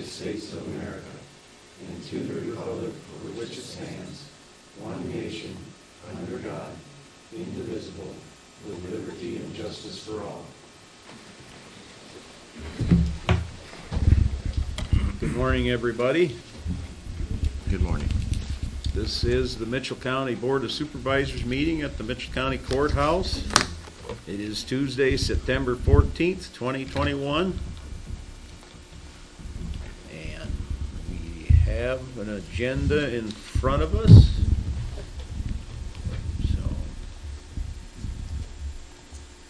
United States of America and to the republic for which it stands, one nation, under God, indivisible, with liberty and justice for all. Good morning, everybody. Good morning. This is the Mitchell County Board of Supervisors meeting at the Mitchell County Courthouse. It is Tuesday, September 14th, 2021. And we have an agenda in front of us. So,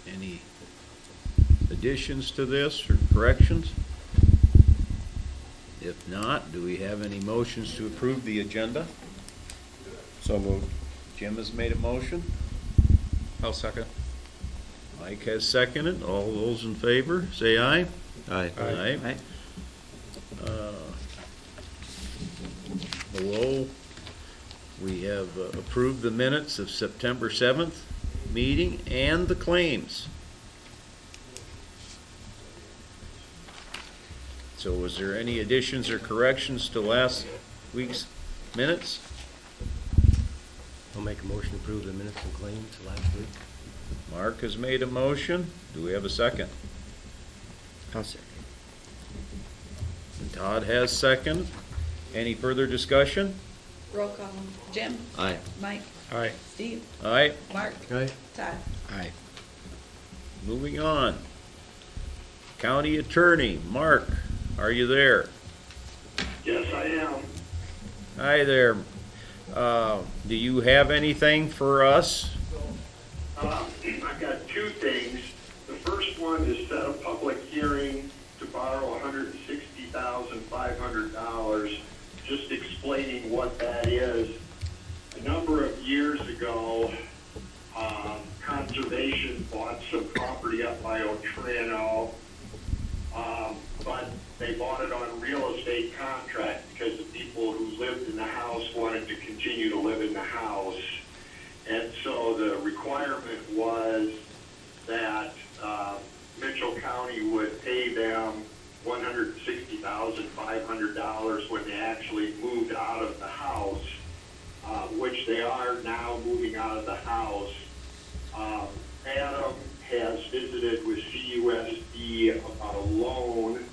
any additions to this or corrections? If not, do we have any motions to approve the agenda? So moved. Jim has made a motion. I'll second. Mike has seconded. All those in favor, say aye. Aye. Aye. Below, we have approved the minutes of September 7th meeting and the claims. So was there any additions or corrections to last week's minutes? I'll make a motion to approve the minutes and claims last week. Mark has made a motion. Do we have a second? I'll second. And Todd has second. Any further discussion? Roll call. Jim? Aye. Mike? Aye. Steve? Aye. Mark? Aye. Todd? Aye. Moving on. County Attorney, Mark, are you there? Yes, I am. Hi there. Do you have anything for us? I've got two things. The first one is set a public hearing to borrow $160,500, just explaining what that is. A number of years ago, Conservation bought some property up by Otranto, but they bought it on real estate contract because the people who lived in the house wanted to continue to live in the house. And so the requirement was that Mitchell County would pay them $160,500 when they actually moved out of the house, which they are now moving out of the house. Adam has visited with CUSD about a loan.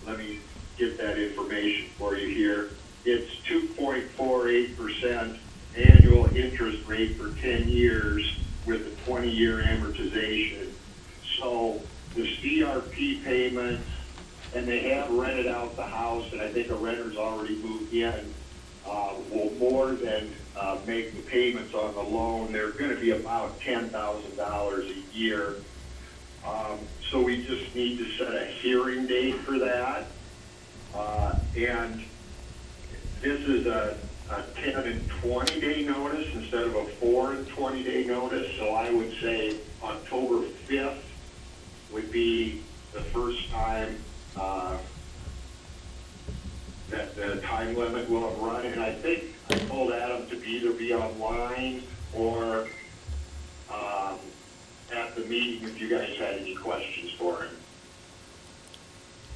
Let me get that information for you here. It's 2.48% annual interest rate for 10 years with a 20-year amortization. So the CRP payments, and they have rented out the house, and I think a renter's already moved in, will more than make the payments on the loan. They're going to be about $10,000 a year. So we just need to set a hearing date for that. And this is a 10 and 20 day notice instead of a 4 and 20 day notice. So I would say October 5th would be the first time that the time limit will have run. And I think I told Adam to either be online or at the meeting if you guys had any questions for him.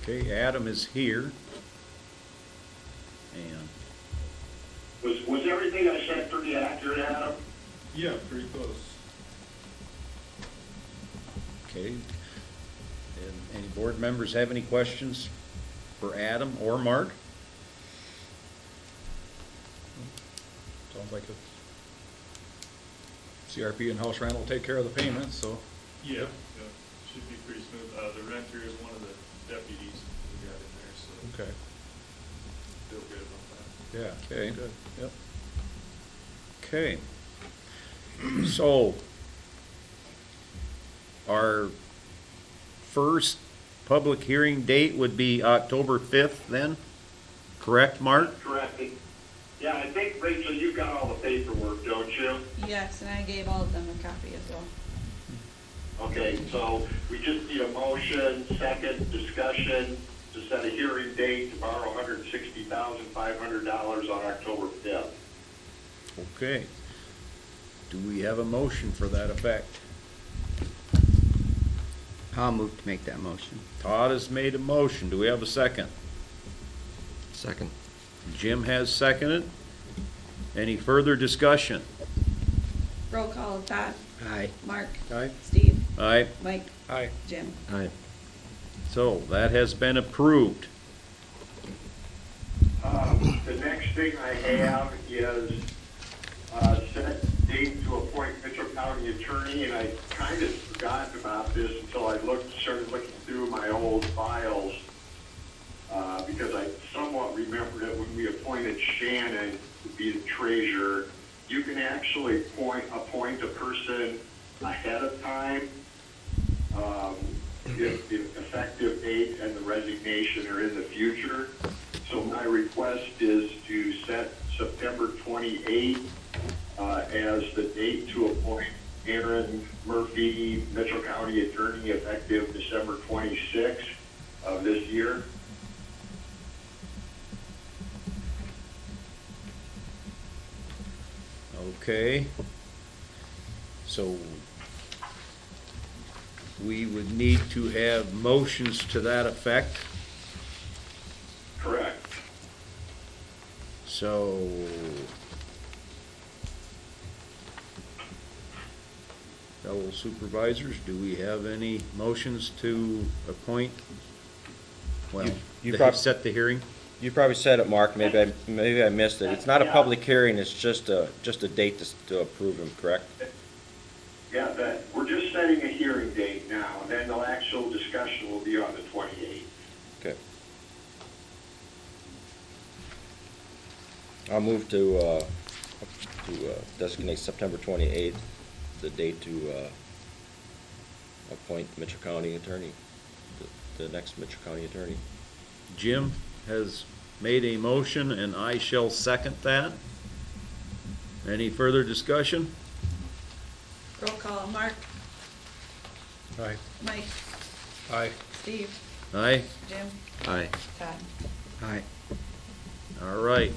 Okay, Adam is here. And Was everything I said pretty accurate, Adam? Yeah, pretty close. okay. And any board members have any questions for Adam or Mark? Sounds like it's CRP and house rent will take care of the payments, so. Yeah, should be pretty smooth. The renter is one of the deputies we got in there, so Okay. feel good about that. Yeah. Okay. Good. Yep. Okay. So, our first public hearing date would be October 5th then? Correct, Mark? Correct. Yeah, I think, Rachel, you got all the paperwork, don't you? Yes, and I gave all of them a copy as well. Okay, so we just need a motion, second, discussion, to set a hearing date to borrow $160,500 on October 5th. Okay. Do we have a motion for that effect? I'll move to make that motion. Todd has made a motion. Do we have a second? Second. Jim has seconded. Any further discussion? Roll call, Todd, Aye. Mark, Aye. Steve, Aye. Mike, Aye. Jim. Aye. So that has been approved. The next thing I have is set date to appoint Mitchell County Attorney, and I kind of forgot about this until I started looking through my old files, because I somewhat remembered it when we appointed Shannon to be the treasurer. You can actually appoint a person ahead of time, if the effective date and the resignation are in the future. So my request is to set September 28th as the date to appoint Aaron Murphy, Mitchell County Attorney, effective December 26th of this year. Okay. So we would need to have motions to that effect. Correct. So fellow supervisors, do we have any motions to appoint? Well, You to prob- set the hearing? You probably said it, Mark. Maybe I missed it. It's not a public hearing. It's just a date to approve him, correct? Yeah, we're just setting a hearing date now, and then the actual discussion will be on the 28th. Okay. I'll move to designate September 28th, the date to appoint Mitchell County Attorney, the next Mitchell County Attorney. Jim has made a motion, and I shall second that. Any further discussion? Roll call, Mark, Aye. Mike, Aye. Steve, Aye? Jim, Aye. Todd. Aye. All right.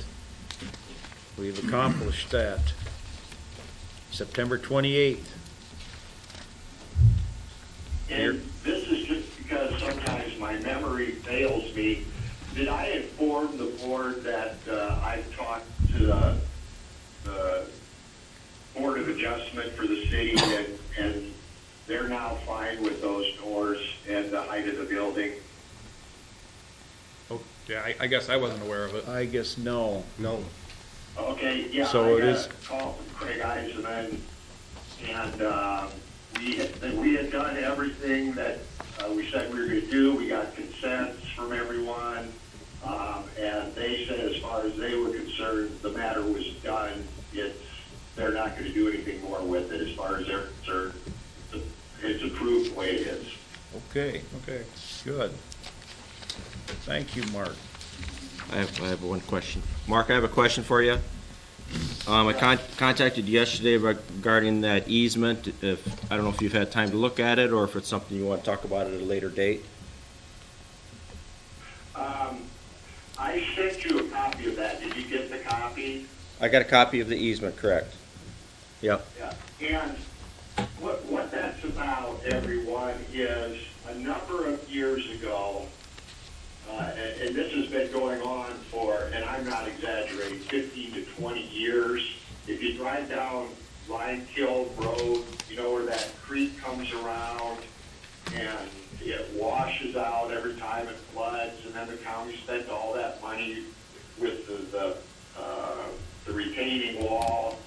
We've accomplished that. September 28th. And this is just because sometimes my memory fails me. Did I inform the board that I've talked to the Board of Adjustment for the city, and they're now fine with those doors and the height of the building? Oh, yeah, I guess I wasn't aware of it. I guess no. No. Okay, yeah, So I it got is- a call from Craig Eisenman, and we had done everything that we said we were going to do. We got consents from everyone, and they said as far as they were concerned, the matter was done. They're not going to do anything more with it as far as they're concerned. It's approved the way it is. Okay, Okay. good. Thank you, Mark. I have one question. Mark, I have a question for you. I contacted you yesterday regarding that easement. I don't know if you've had time to look at it, or if it's something you want to talk about at a later date. I sent you a copy of that. Did you get the copy? I got a copy of the easement, correct? Yep. Yeah. And what that's about, everyone, is a number of years ago, and this has been going on for, and I'm not exaggerating, 15 to 20 years. If you drive down Ryan Kill Road, you know where that creek comes around, and it washes out every time it floods, and then the county spent all that money with the retaining wall.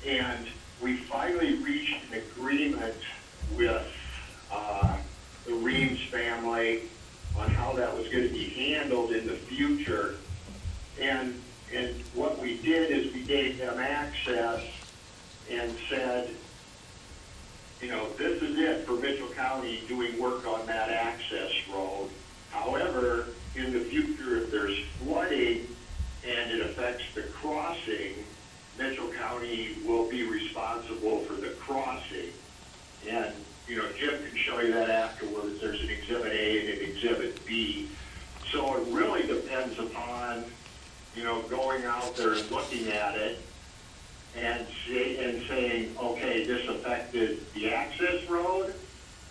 And we finally reached an agreement with the Reams family on how that was going to be handled in the future. And what we did is we gave them access and said, you know, this is it for Mitchell County doing work on that access road. However, in the future, if there's flooding and it affects the crossing, Mitchell County will be responsible for the crossing. And, you know, Jim can show you that afterwards. There's an Exhibit A and an Exhibit B. So it really depends upon, you know, going out there and looking at it and saying, okay, this affected the access road,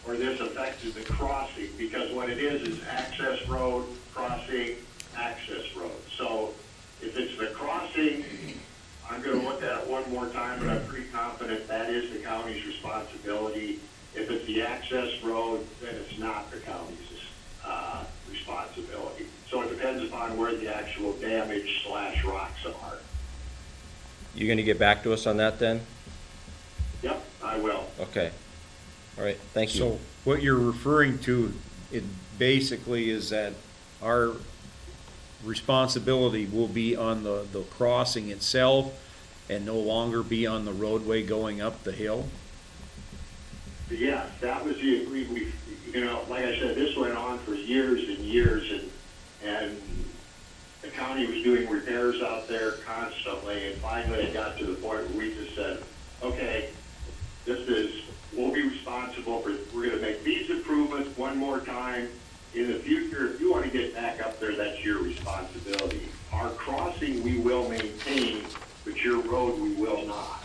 or this affected the crossing, because what it is access road, crossing, access road. So if it's the crossing, I'm going to look at it one more time, but I'm pretty confident that is the county's responsibility. If it's the access road, then it's not the county's responsibility. So it depends upon where the actual damage / rocks are. You gonna get back to us on that then? Yep, I will. Okay. All right, thank you. So what you're referring to, it basically is that our responsibility will be on the crossing itself and no longer be on the roadway going up the hill? Yes, that was the agreement. Like I said, this went on for years and years, and the county was doing repairs out there constantly, and finally it got to the point where we just said, okay, we'll be responsible for, we're going to make these improvements one more time. In the future, if you want to get back up there, that's your responsibility. Our crossing we will maintain, but your road we will not.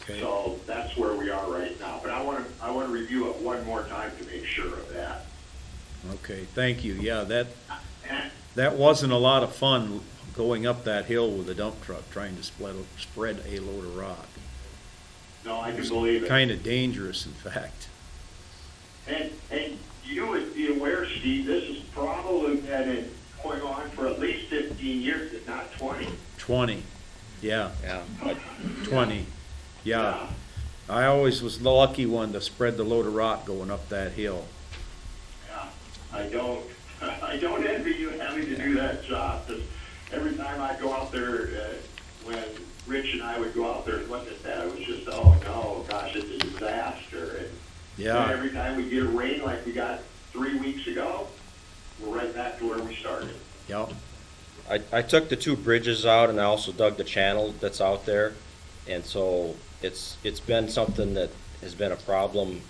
Okay. So that's where we are right now. But I want to review it one more time to make sure of that. Okay, thank you. Yeah, that wasn't a lot of fun going up that hill with a dump truck trying to spread a load of rock. No, I can believe it. Kind of dangerous, in fact. And you would be aware, Steve, this has probably been going on for at least 15 years, if not 20. 20, yeah, Yeah. 20, yeah. I always was the lucky one to spread the load of rock going up that hill. Yeah, I don't envy you having to do that job. 'Cause every time I go out there, when Rich and I would go out there and look at that, it was just, oh no, gosh, it's a disaster. And Yeah. every time we get a rain like we got 3 weeks ago, we're right back to where we started. Yep. I took the two bridges out and I also dug the channel that's out there. And so it's been something that has been a problem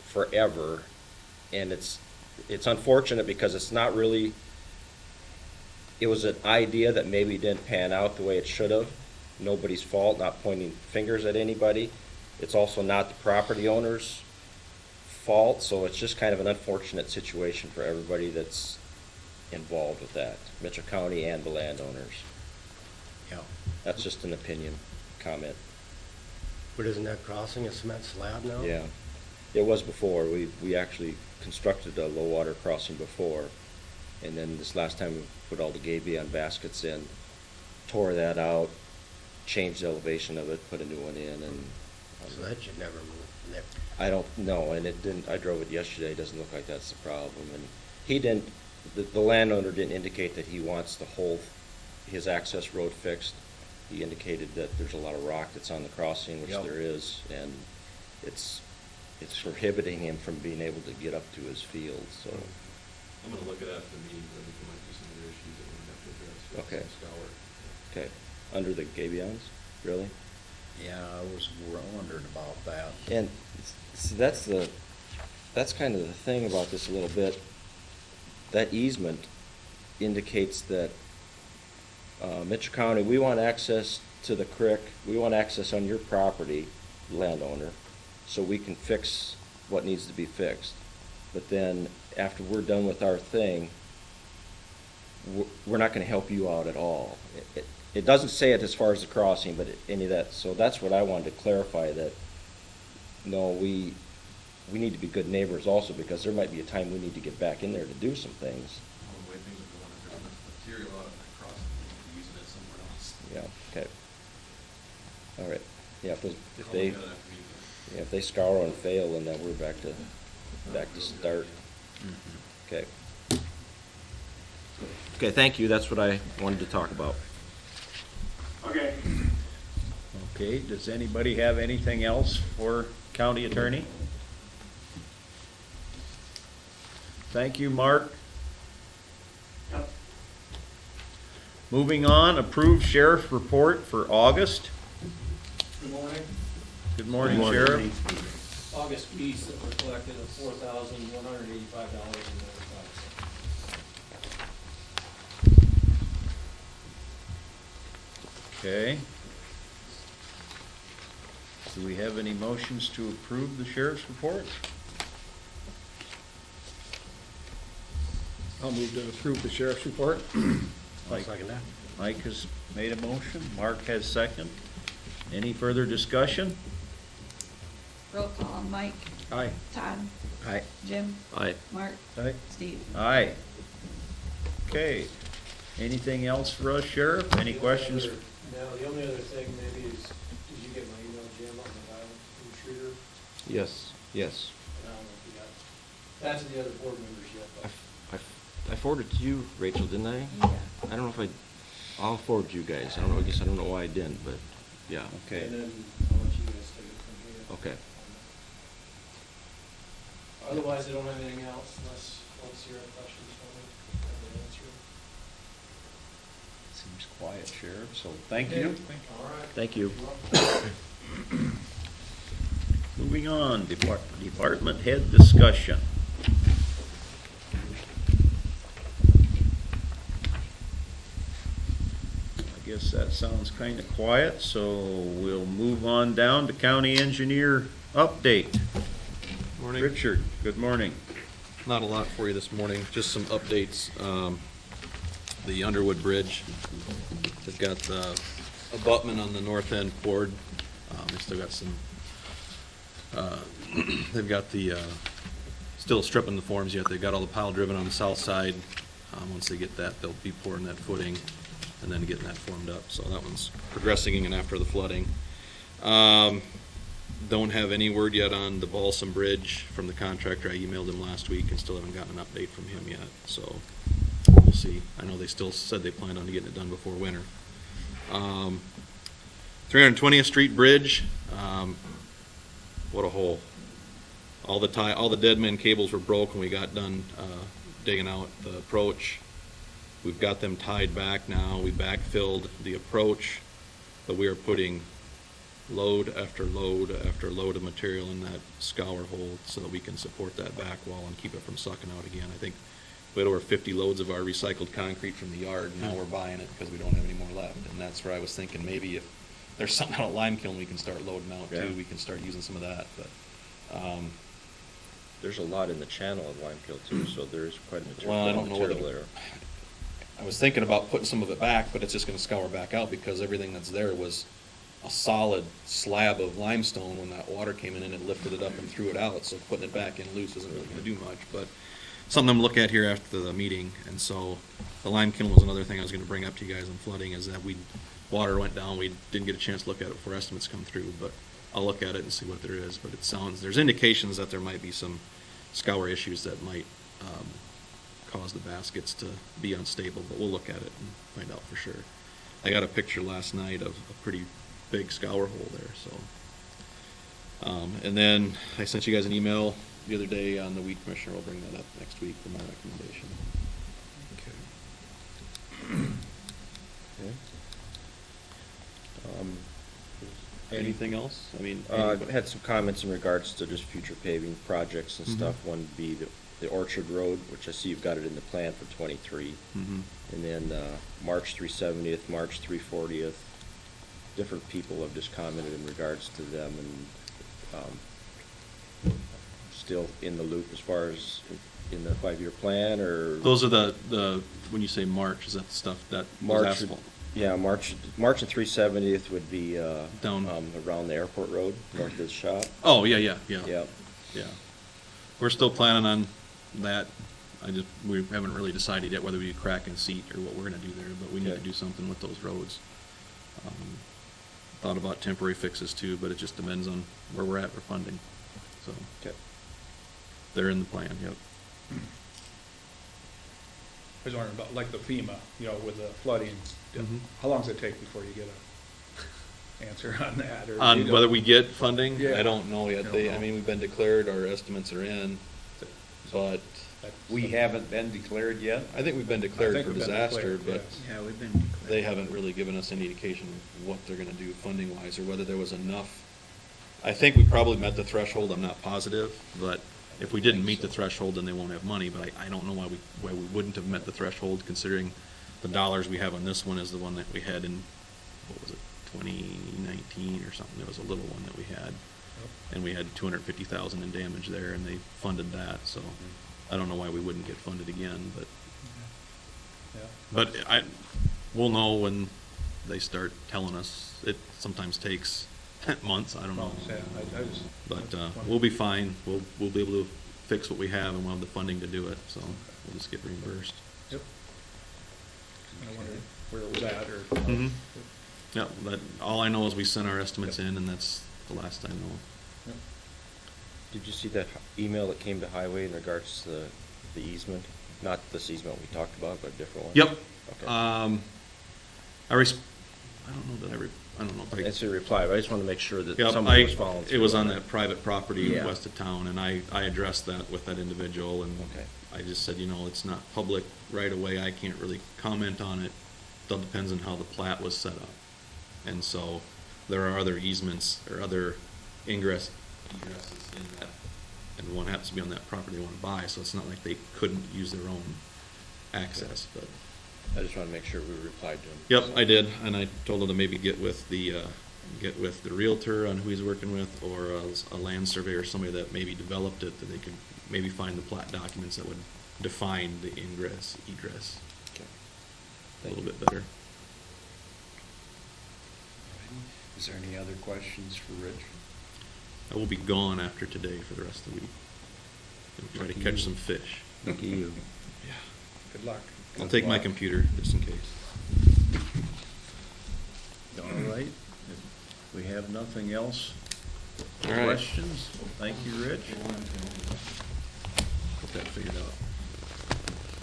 forever. And it's unfortunate because it's not really, it was an idea that maybe didn't pan out the way it should have. Nobody's fault, not pointing fingers at anybody. It's also not the property owner's fault, so it's just kind of an unfortunate situation for everybody that's involved with that, Mitchell County and the landowners. Yeah. That's just an opinion, comment. But isn't that crossing a cement slab now? Yeah, it was before. We actually constructed a low water crossing before, and then this last time we put all the gabion baskets in, tore that out, changed the elevation of it, put a new one in, and So that should never move. I don't know, and it didn't. I drove it yesterday. It doesn't look like that's the problem, and he didn't. The landowner didn't indicate that he wants the whole his access road fixed. He indicated that there's a lot of rock that's on the crossing, which Yep. there is, and it's prohibiting him from being able to get up to his field. So, I'm gonna look at that for the meeting, but I think there might be some other issues that we're gonna have to address. Okay. Scour. okay, under the gabions, really, Yeah, I was wondering about that. and see, that's kind of the thing about this a little bit. That easement indicates that Mitchell County, we want access to the creek, we want access on your property, landowner, so we can fix what needs to be fixed. But then, after we're done with our thing, we're not gonna help you out at all. It doesn't say it as far as the crossing, but any of that, so that's what I wanted to clarify, that, no, we need to be good neighbors also, because there might be a time we need to get back in there to do some things. The way things are going, if there's enough material out of that crossing, we can use it somewhere else. Yeah, okay. All right, yeah, if I'll they, look at it after meeting. yeah, if they scour and fail, then we're back to start. Okay. Okay, thank you, that's what I wanted to talk about. Okay. Okay, does anybody have anything else for county attorney? Thank you, Mark. Yep. Moving on, approved sheriff's report for August. Good morning. Good morning, Sheriff. August fees that were collected of $4,185.95. Okay. Do we have any motions to approve the sheriff's report? I'll move to approve the sheriff's report. I'll second that. Mike has made a motion, Mark has second. Any further discussion? Roll call, Mike, Aye. Todd, Aye. Jim, Aye. Mark, Aye. Steve. Aye. Okay. Anything else for us, Sheriff? Any questions? No, the only other thing maybe is, did you get my email, Jim, on the violent intruder? Yes, yes. I don't know if you got, that's the other board members yet, but. I forwarded to you, Rachel, didn't I? Yeah. I don't know if I'll forward to you guys. I don't know, I guess I don't know why I didn't, but, yeah. Okay. And then I'll let you guys take it from here. Okay. Otherwise, I don't have anything else unless you have questions for me. I can answer them. Seems quiet, Sheriff, so thank you. All right. Thank you. Moving on, department head discussion. I guess that sounds kind of quiet, so we'll move on down to county engineer update. Morning. Richard, good morning. Not a lot for you this morning, just some updates. The Underwood Bridge, they've got the abutment on the north end poured. They still got some, they've got the, still stripping the forms yet. They've got all the pile driven on the south side. Once they get that, they'll be pouring that footing and then getting that formed up. So that one's progressing even after the flooding. Don't have any word yet on the Balsam Bridge from the contractor. I emailed him last week and still haven't gotten an update from him yet, so we'll see. I know they still said they planned on getting it done before winter. 320th Street Bridge, what a hole. All the dead man cables were broke when we got done digging out the approach. We've got them tied back now. We backfilled the approach, but we are putting load after load after load of material in that scour hole so that we can support that back wall and keep it from sucking out again. I think we had over 50 loads of our recycled concrete from the yard, and now we're buying it because we don't have any more left. And that's where I was thinking maybe if there's something out of lime kiln we can start loading out Yeah. too, we can start using some of that. But There's a lot in the channel of Wipeable too, so there's quite a material, well, I don't know whether there. I was thinking about putting some of it back, but it's just gonna scour back out because everything that's there was a solid slab of limestone. When that water came in and it lifted it up and threw it out, so putting it back in loose isn't really gonna do much, but something I'm gonna look at here after the meeting. And so the lime kiln was another thing I was gonna bring up to you guys on flooding, is that water went down, we didn't get a chance to look at it before estimates come through, but I'll look at it and see what there is. But there's indications that there might be some scour issues that might cause the baskets to be unstable, but we'll look at it and find out for sure. I got a picture last night of a pretty big scour hole there, so. And then I sent you guys an email the other day on the weed commissioner. We'll bring that up next week for my recommendation. Anything else? I mean, I had some comments in regards to just future paving projects and stuff. One would be the Orchard Road, which I see you've got it in the plan for 23. Mhm. And then March 370th, March 340th. Different people have just commented in regards to them, and still in the loop as far as in the 5-year plan, or? Those are the when you say March, is that the stuff that was March, asphalt? yeah, March and 370th would be Down. around the airport road, north of the shop. Oh, yeah. Yep. Yeah. We're still planning on that. We haven't really decided yet whether we crack and seat or what we're gonna do there, but we need to Okay. do something with those roads. Thought about temporary fixes too, but it just depends on where we're at for funding. So Okay. They're in the plan, yep. I was wondering about, like the FEMA, with the flooding, Mhm. how long does it take before you get a answer on that? Or on whether we get funding, Yeah. I don't know yet. You don't know. We've been declared, our estimates are in, but We haven't been declared yet? I think we've been I declared think for we've been disaster, declared, but yes. Yeah, we've been declared. they haven't really given us any indication of what they're gonna do funding wise, or whether there was enough. I think we probably met the threshold, I'm not positive, but if we didn't meet the threshold, then they won't have money. But I don't know why we wouldn't have met the threshold, considering the dollars we have on this one is the one that we had in, what was it, 2019 or something. There was a little one that we had, and we had 250,000 in damage there, and they funded that, so I don't know why we wouldn't get funded again, but But we'll know when they start telling us. It sometimes takes months, I don't know. Yeah, I just. But we'll be fine. We'll be able to fix what we have, and we'll have the funding to do it, so we'll just get reimbursed. Yep. I wonder where it was at, or. Mhm. Yeah, all I know is we sent our estimates in, and that's the last I know. Yep. Did you see that email that came to Highway in regards to the easement? Not this easement we talked about, but a different one? Yep. Okay. I don't know that I don't know if I. It's a reply, but I just wanted to make sure that Yep, somebody was following through. it was on that private property Yeah. west of town, and I addressed that with that individual, and Okay. I just said, it's not public right away, I can't really comment on it. It all depends on how the plat was set up. And so, there are other easements, or other egresses in that, and one happens to be on that property they want to buy, so it's not like they couldn't use their own access, but. I just want to make sure we replied to him. Yep, I did, and I told him to maybe get with the realtor on who he's working with, or a land surveyor, somebody that maybe developed it, that they could maybe find the plat documents that would define the egress Okay. a little bit better. Is there any other questions for Rich? I will be gone after today for the rest of the week. And try to Lucky catch you. some fish. Lucky you. Good luck. I'll take my computer, just in case. All right. If we have nothing else, All right. questions? Thank you, Rich. Get that figured out.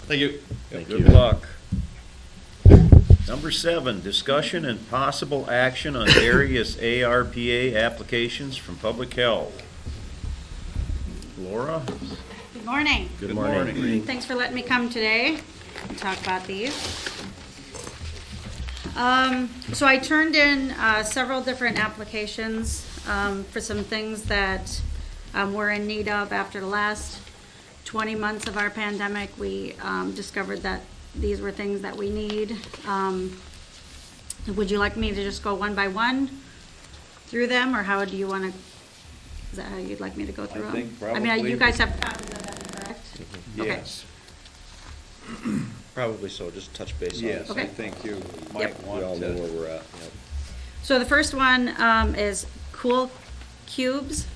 Thank you. Thank Good you. luck. Number 7, discussion and possible action on various ARPA applications from public health. Laura? Good morning. Good morning. Thanks for letting me come today and talk about these. So I turned in several different applications for some things that we're in need of. After the last 20 months of our pandemic, we discovered that these were things that we need. Would you like me to just go one by one through them, or how do you want to, is that how you'd like me to go through them? think I mean, probably- you guys have copies of them, correct? Okay. Yes. Probably so, just touch base on it. Yes, I Okay. think you Yep. might We all want know where to. we're at. Yep. So the first one is Cool Cubes.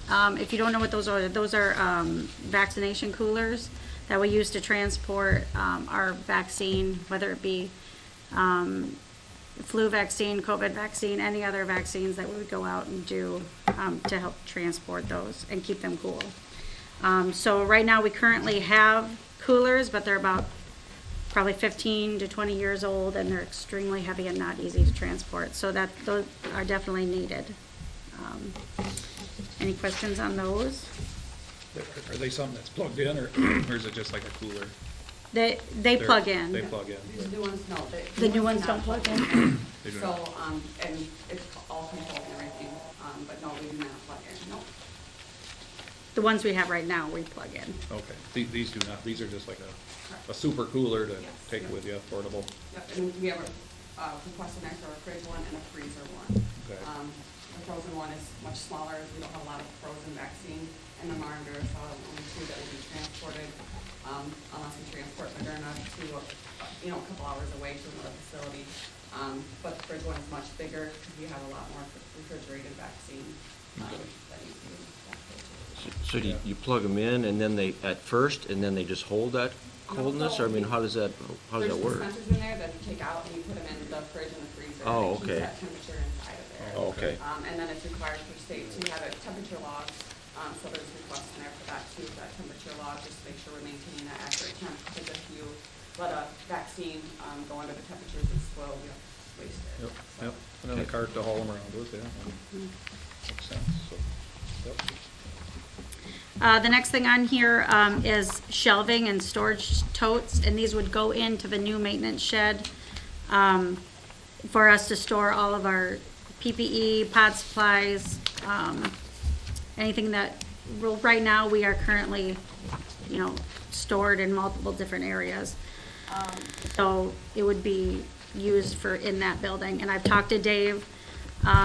If you don't know what those are vaccination coolers that we use to transport our vaccine, whether it be flu vaccine, COVID vaccine, any other vaccines that we would go out and do to help transport those and keep them cool. So right now we currently have coolers, but they're about probably 15 to 20 years old, and they're extremely heavy and not easy to transport. So those are definitely needed. Any questions on those? Are they something that's plugged in, or is it just like a cooler? They They're- plug in. They plug in. These new ones, no. The new ones don't plug in? They do So, not. and it's all controlled and everything, but no, we do not plug in, no. The ones we have right now, we plug in. Okay, these do not, these are just like a super cooler to take with you, portable. Yep, and we have a compressor next to our fridge one and a freezer one. Okay. The frozen one is much smaller, as we don't have a lot of frozen vaccine, and the monitor is only 2 that will be transported, unless we transport Moderna to, a couple hours away to another facility. But the fridge one is much bigger, because we have a lot more refrigerated vaccine, that needs to be transported. So do you plug them in, and then at first, and then they just hold that coldness, or I mean, how does that work? There's dispensers in there that you take out and you put them in the fridge and the freezer. Oh, and it okay. keeps that temperature inside of there. Oh, okay. And then it's required for state to have a temperature log, so there's requests in there for that too, for that temperature log, just to make sure we're maintaining that accurate temp, because if you let a vaccine go under the temperatures and spoil, you waste it. Yep, yep. And then the cart to haul them around with, yeah. Makes sense, so, yep. The next thing on here is shelving and storage totes, and these would go into the new maintenance shed for us to store all of our PPE, pod supplies, anything that, well, right now we are currently, stored in multiple different areas. So it would be used for in that building. And I've talked to Dave.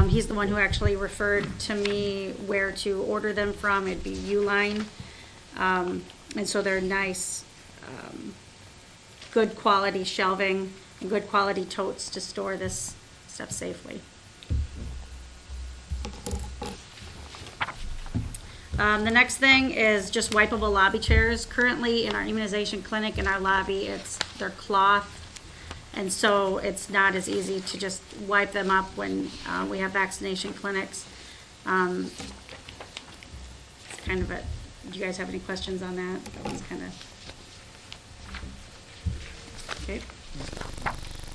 He's the one who actually referred to me where to order them from. It'd be Uline. And so they're nice good quality shelving and good quality totes to store this stuff safely. The next thing is just wipeable lobby chairs. Currently in our immunization clinic in our lobby, they're cloth, and so it's not as easy to just wipe them up when we have vaccination clinics. It's kind of a, do you guys have any questions on that? That one's kind of, okay.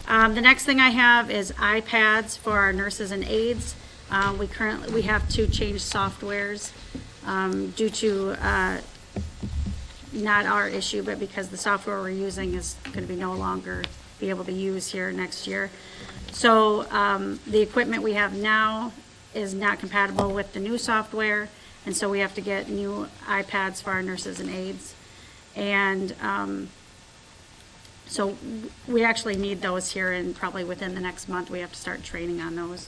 The next thing I have is iPads for our nurses and aides. We have to change softwares due to not our issue, but because the software we're using is going to be no longer be able to use here next year. So the equipment we have now is not compatible with the new software, and so we have to get new iPads for our nurses and aides. And so we actually need those here, and probably within the next month we have to start training on those.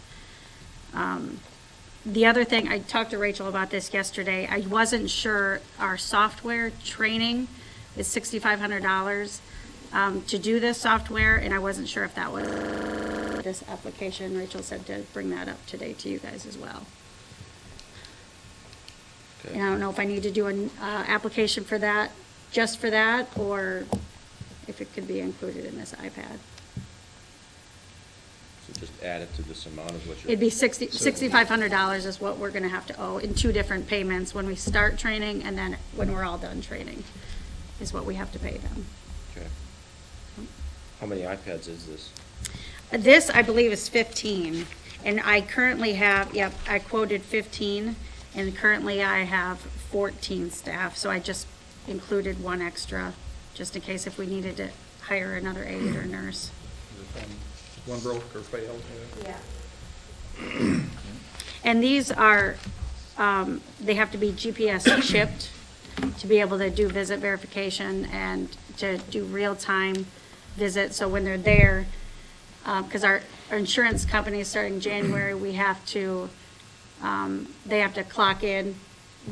The other thing, I talked to Rachel about this yesterday. I wasn't sure our software training is $6,500 to do this software, and I wasn't sure if that was this application. Rachel said to bring that up today to you guys as well. Okay. And I don't know if I need to do an application for that, just for that, or if it could be included in this iPad. So just add it to this amount is what you're. It'd be $6,500 is what we're gonna have to owe in 2 different payments, when we start training and then when we're all done training, is what we have to pay them. Okay. How many iPads is this? This, I believe, is 15, and I currently have, yep, I quoted 15, and currently I have 14 staff, so I just included 1 extra, just in case if we needed to hire another aide or nurse. One broke or failed. Yeah. And these are, they have to be GPS chipped to be able to do visit verification and to do real-time visits. So when they're there, because our insurance company is starting January, we have to, they have to clock in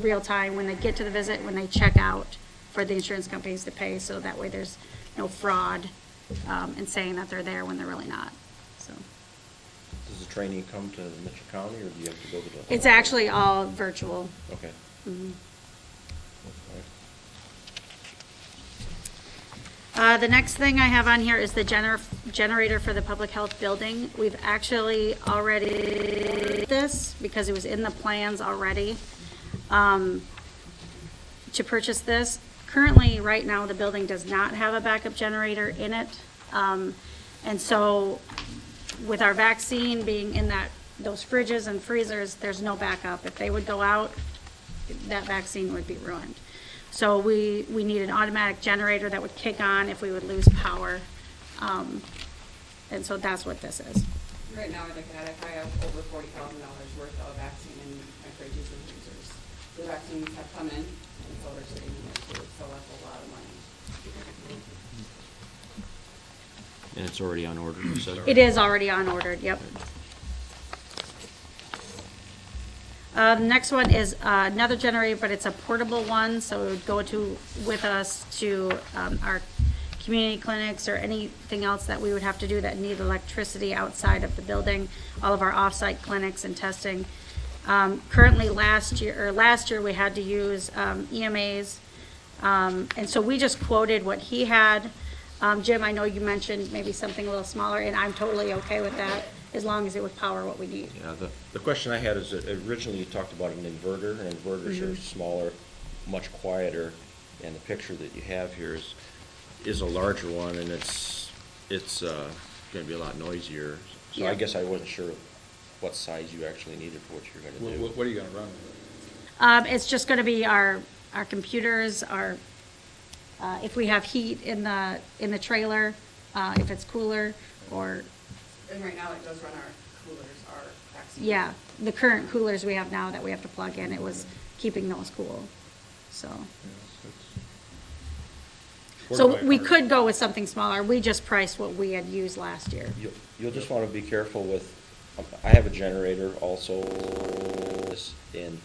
real-time when they get to the visit, when they check out, for the insurance companies to pay, so that way there's no fraud in saying that they're there when they're really not. So Does the training come to Mitchell County, or do you have to go to the? it's actually all virtual. Okay. Mhm. All right. The next thing I have on here is the generator for the public health building. We've actually already did this because it was in the plans already to purchase this. Currently, right now, the building does not have a backup generator in it. And so with our vaccine being in those fridges and freezers, there's no backup. If they would go out, that vaccine would be ruined. So we need an automatic generator that would kick on if we would lose power. And so that's what this is. Right now, I have over $40,000 worth of vaccine in my fridges and freezers. The vaccines have come in, and so they're sitting in there too, so that's a lot of money. And it's already on order, you said? It is already on ordered, yep. The next one is another generator, but it's a portable one, so it would go with us to our community clinics or anything else that we would have to do that need electricity outside of the building, all of our off-site clinics and testing. Currently, last year we had to use EMAs, and so we just quoted what he had. Jim, I know you mentioned maybe something a little smaller, and I'm totally okay with that, as long as it would power what we need. Yeah, the question I had is that originally you talked about an inverter, and inverters are smaller, much quieter, and the picture that you have here is a larger one, and it's gonna be a lot noisier. So Yeah. I guess I wasn't sure what size you actually needed for what you're gonna do. What are you gonna run? It's just gonna be our computers, if we have heat in the trailer, if it's cooler, or, And right now, it does run our coolers, our vaccine. yeah, the current coolers we have now that we have to plug in, it was keeping those cool, so. So we could go with something smaller, we just priced what we had used last year. You'll just wanna be careful with, I have a generator also, and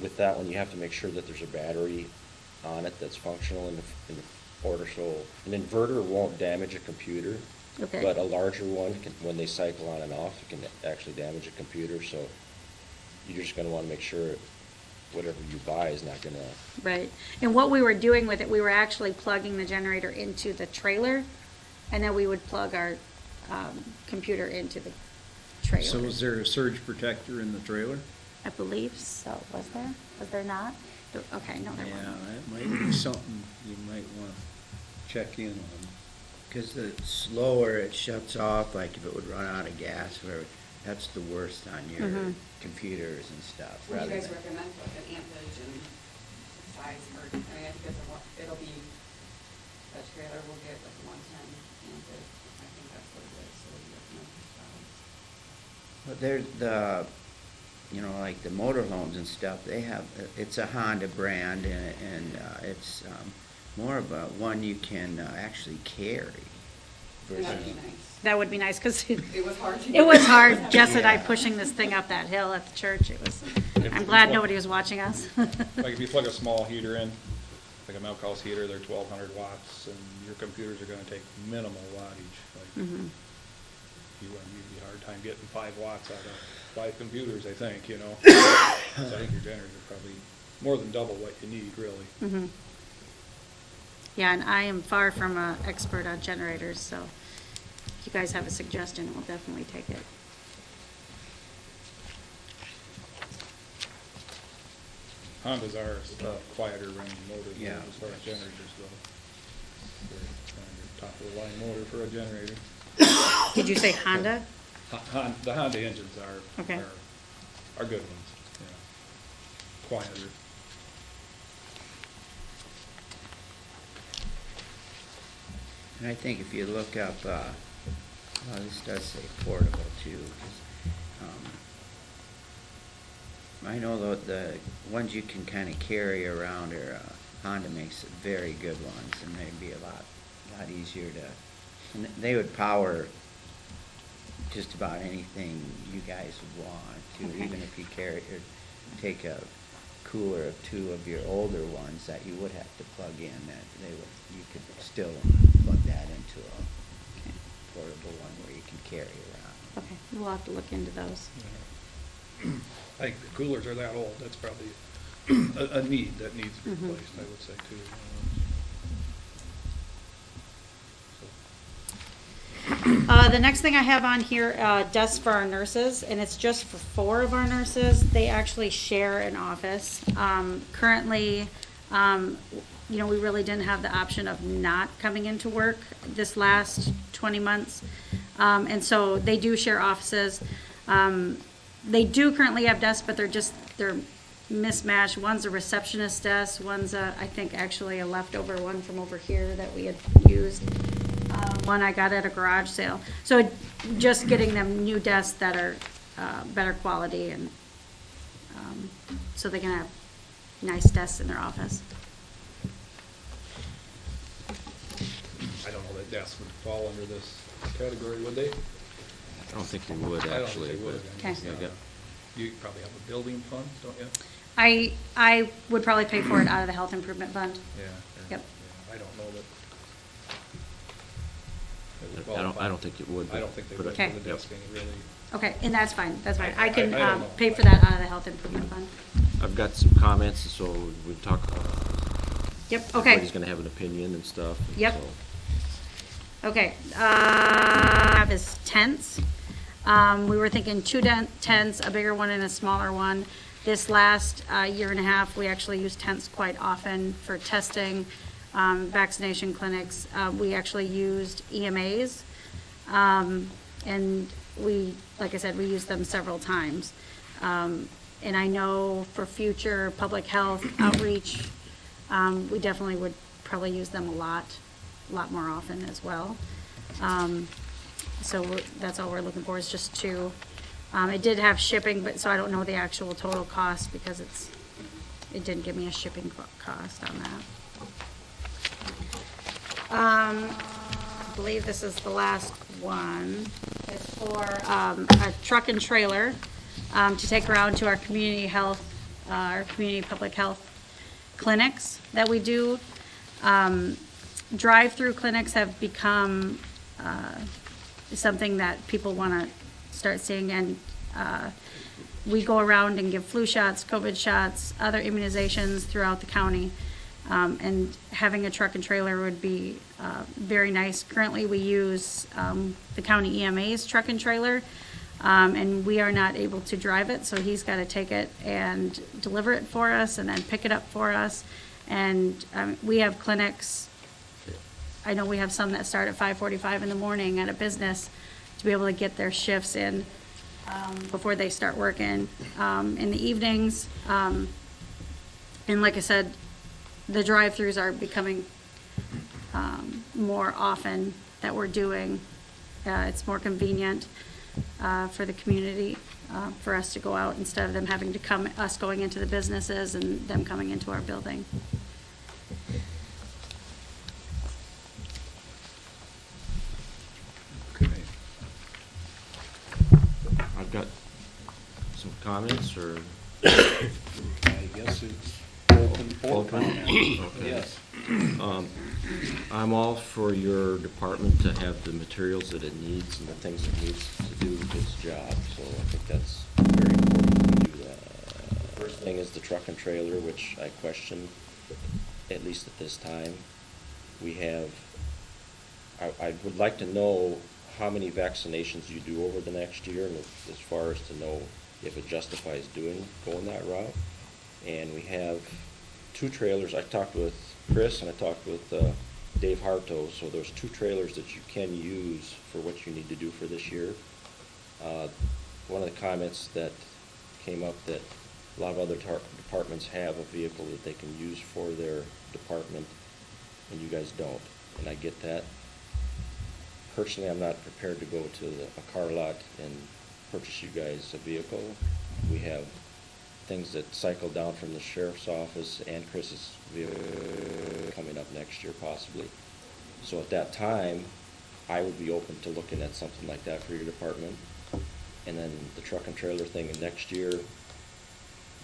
with that one, you have to make sure that there's a battery on it that's functional in the order, so an inverter won't damage a computer. Okay. But a larger one, when they cycle on and off, it can actually damage a computer, so you're just gonna wanna make sure whatever you buy is not gonna. Right. And what we were doing with it, we were actually plugging the generator into the trailer, and then we would plug our computer into the trailer. So is there a surge protector in the trailer? I believe so. Was there? Was there not? Okay, no, there Yeah, wasn't. that might be something you might want to check in on. Because the slower it shuts off, like if it would run out of gas, or that's the worst on your Mhm. computers and stuff. What do you rather guys than- recommend, like an amperage and size, or, I mean, I think it'll be, that trailer will get like 110 amperage, I think that's what it is, so it'll be like no size. But there's the, like the motorhomes and stuff, they have, it's a Honda brand, and it's more of a one you can actually carry. And that'd be versus- nice. That would be nice, because It was hard to. it was hard, Jess and I pushing this thing up that hill at the church. It was, If- I'm glad nobody was watching us. Like if you plug a small heater in, like a milk house heater, they're 1,200 watts, and your computers are gonna take minimal wattage. Like, Mhm. you'd be a hard time getting 5 watts out of 5 computers, I think, So I think your generators are probably more than double what you need, really. Mhm. Yeah, and I am far from an expert on generators, so if you guys have a suggestion, we'll definitely take it. Hondas are quieter running motors Yeah. as far as generators go. They're kind of top of the line motor for a generator. Did you say Honda? The Honda engines are, Okay. are good ones, yeah. Quieter. And I think if you look up, well, this does say portable too, 'cause, I know the ones you can kind of carry around are, Honda makes very good ones, and they'd be a lot easier to, and they would power just about anything you guys would want to, Okay. even if you carry, or take a cooler of 2 of your older ones that you would have to plug in, that you could still plug that into a Okay. portable one where you can carry around. Okay, we'll have to look into those. I think the coolers are that old, that's probably a need that needs to be Mhm. replaced, I would say, too. The next thing I have on here, desks for our nurses, and it's just for 4 of our nurses. They actually share an office. Currently, we really didn't have the option of not coming into work this last 20 months. And so they do share offices. They do currently have desks, but they're mismatched. One's a receptionist desk, one's I think actually a leftover one from over here that we had used. One I got at a garage sale. So just getting them new desks that are better quality, and so they can have nice desks in their office. I don't know that desks would fall under this category, would they? I don't think they would, I don't actually. think they would. but- Okay. Yeah, You probably have a building fund, don't you? I would probably pay for it out of the health improvement fund. Yeah. Yep. Yeah, I don't know that. it would I qualify. don't think it would. I don't think they but- would Okay. for the desking, really. Okay, and that's fine, that's fine. I can I don't know. pay for that out of the health improvement fund. I've got some comments, so we talk. Yep, okay. Everybody's gonna have an opinion and stuff. and Yep. so- Okay, have is tents. We were thinking 2 tents, a bigger one and a smaller one. This last year and a half, we actually used tents quite often for testing, vaccination clinics. We actually used EMAs, and like I said, we used them several times. And I know for future public health outreach, we definitely would probably use them a lot more often as well. So that's all we're looking for, is just 2. It did have shipping, but so I don't know the actual total cost, because it didn't give me a shipping cost on that. I believe this is the last one. It's for a truck and trailer to take around to our community health, our community public health clinics that we do. drive-through clinics have become something that people want to start seeing, and we go around and give flu shots, COVID shots, other immunizations throughout the county. And having a truck and trailer would be very nice. Currently, we use the county EMA's truck and trailer, and we are not able to drive it, so he's got to take it and deliver it for us and then pick it up for us. And we have clinics, I know we have some that start at 5:45 in the morning at a business to be able to get their shifts in before they start working in the evenings. And like I said, the drive-throughs are becoming more often that we're doing. It's more convenient for the community for us to go out instead of them having to come, us going into the businesses and them coming into our building. Okay. I've got some comments, or? I guess it's open for Open? comment. Okay. Yes. I'm all for your department to have the materials that it needs and the things it needs to do its job, so I think that's very important to do that. First thing is the truck and trailer, which I question, at least at this time. We have, I would like to know how many vaccinations you do over the next year, and as far as to know if it justifies going that route. And we have 2 trailers. I talked with Chris and I talked with Dave Harto, so there's 2 trailers that you can use for what you need to do for this year. One of the comments that came up that a lot of other departments have a vehicle that they can use for their department, and you guys don't, and I get that. Personally, I'm not prepared to go to a car lot and purchase you guys a vehicle. We have things that cycle down from the sheriff's office and Chris's vehicle coming up next year possibly. So at that time, I would be open to looking at something like that for your department. And then the truck and trailer thing in next year,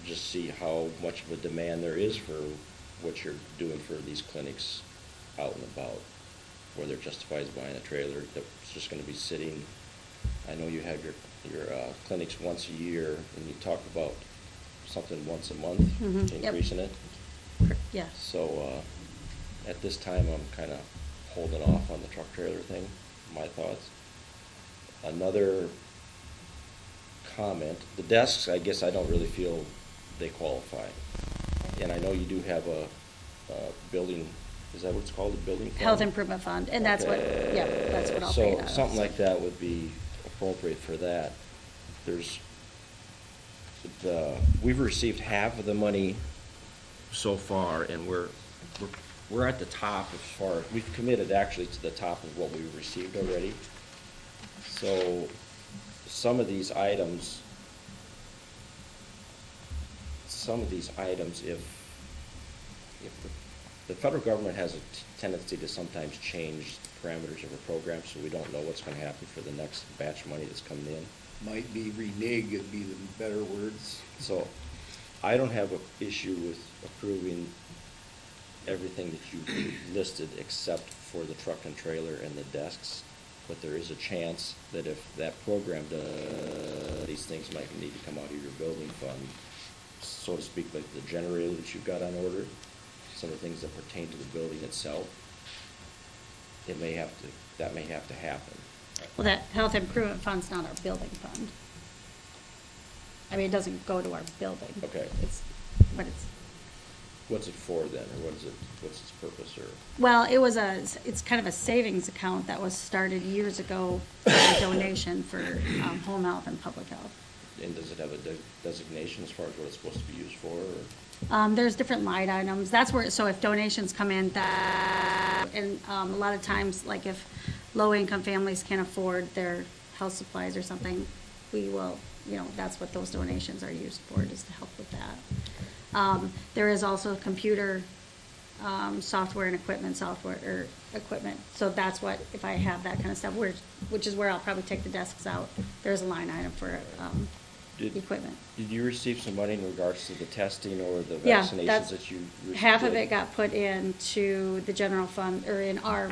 just see how much of a demand there is for what you're doing for these clinics out and about, whether it justifies buying a trailer that's just gonna be sitting. I know you have your clinics once a year, and you talk about something once a month, Mhm, yep. increasing it. Yes. So, at this time, I'm kinda holding off on the truck trailer thing, my thoughts. Another comment, the desks, I guess I don't really feel they qualify. And I know you do have a building, is that what it's called, a building fund? Health Improvement Fund, and that's what, yeah, that's what I'll pay it out of. So something like that would be appropriate for that. We've received half of the money so far, and we're at the top as far, we've committed actually to the top of what we've received already. So some of these items, if the federal government has a tendency to sometimes change the parameters of a program, so we don't know what's gonna happen for the next batch of money that's coming in. Might be renege would be the better words. So I don't have an issue with approving everything that you listed except for the truck and trailer and the desks. But there is a chance that if that program does, these things might need to come out of your building fund, so to speak, like the generator that you've got on order, some of the things that pertain to the building itself. That may have to happen. Well, that Health Improvement Fund's not our building fund. I mean, it doesn't go to our building. Okay. But it's, What's it for then, or what's its purpose, or? well, it's kind of a savings account that was started years ago for a donation for home health and public health. And does it have a designation as far as what it's supposed to be used for, or? There's different line items. That's where, so if donations come in, and a lot of times, like if low-income families can't afford their health supplies or something, we will, that's what those donations are used for, is to help with that. There is also computer software and equipment, so that's what, if I have that kind of stuff, which is where I'll probably take the desks out. There's a line item for equipment. Did you receive some money in regards to the testing or the Yeah, vaccinations that's, that you received? half of it got put into the general fund, or in our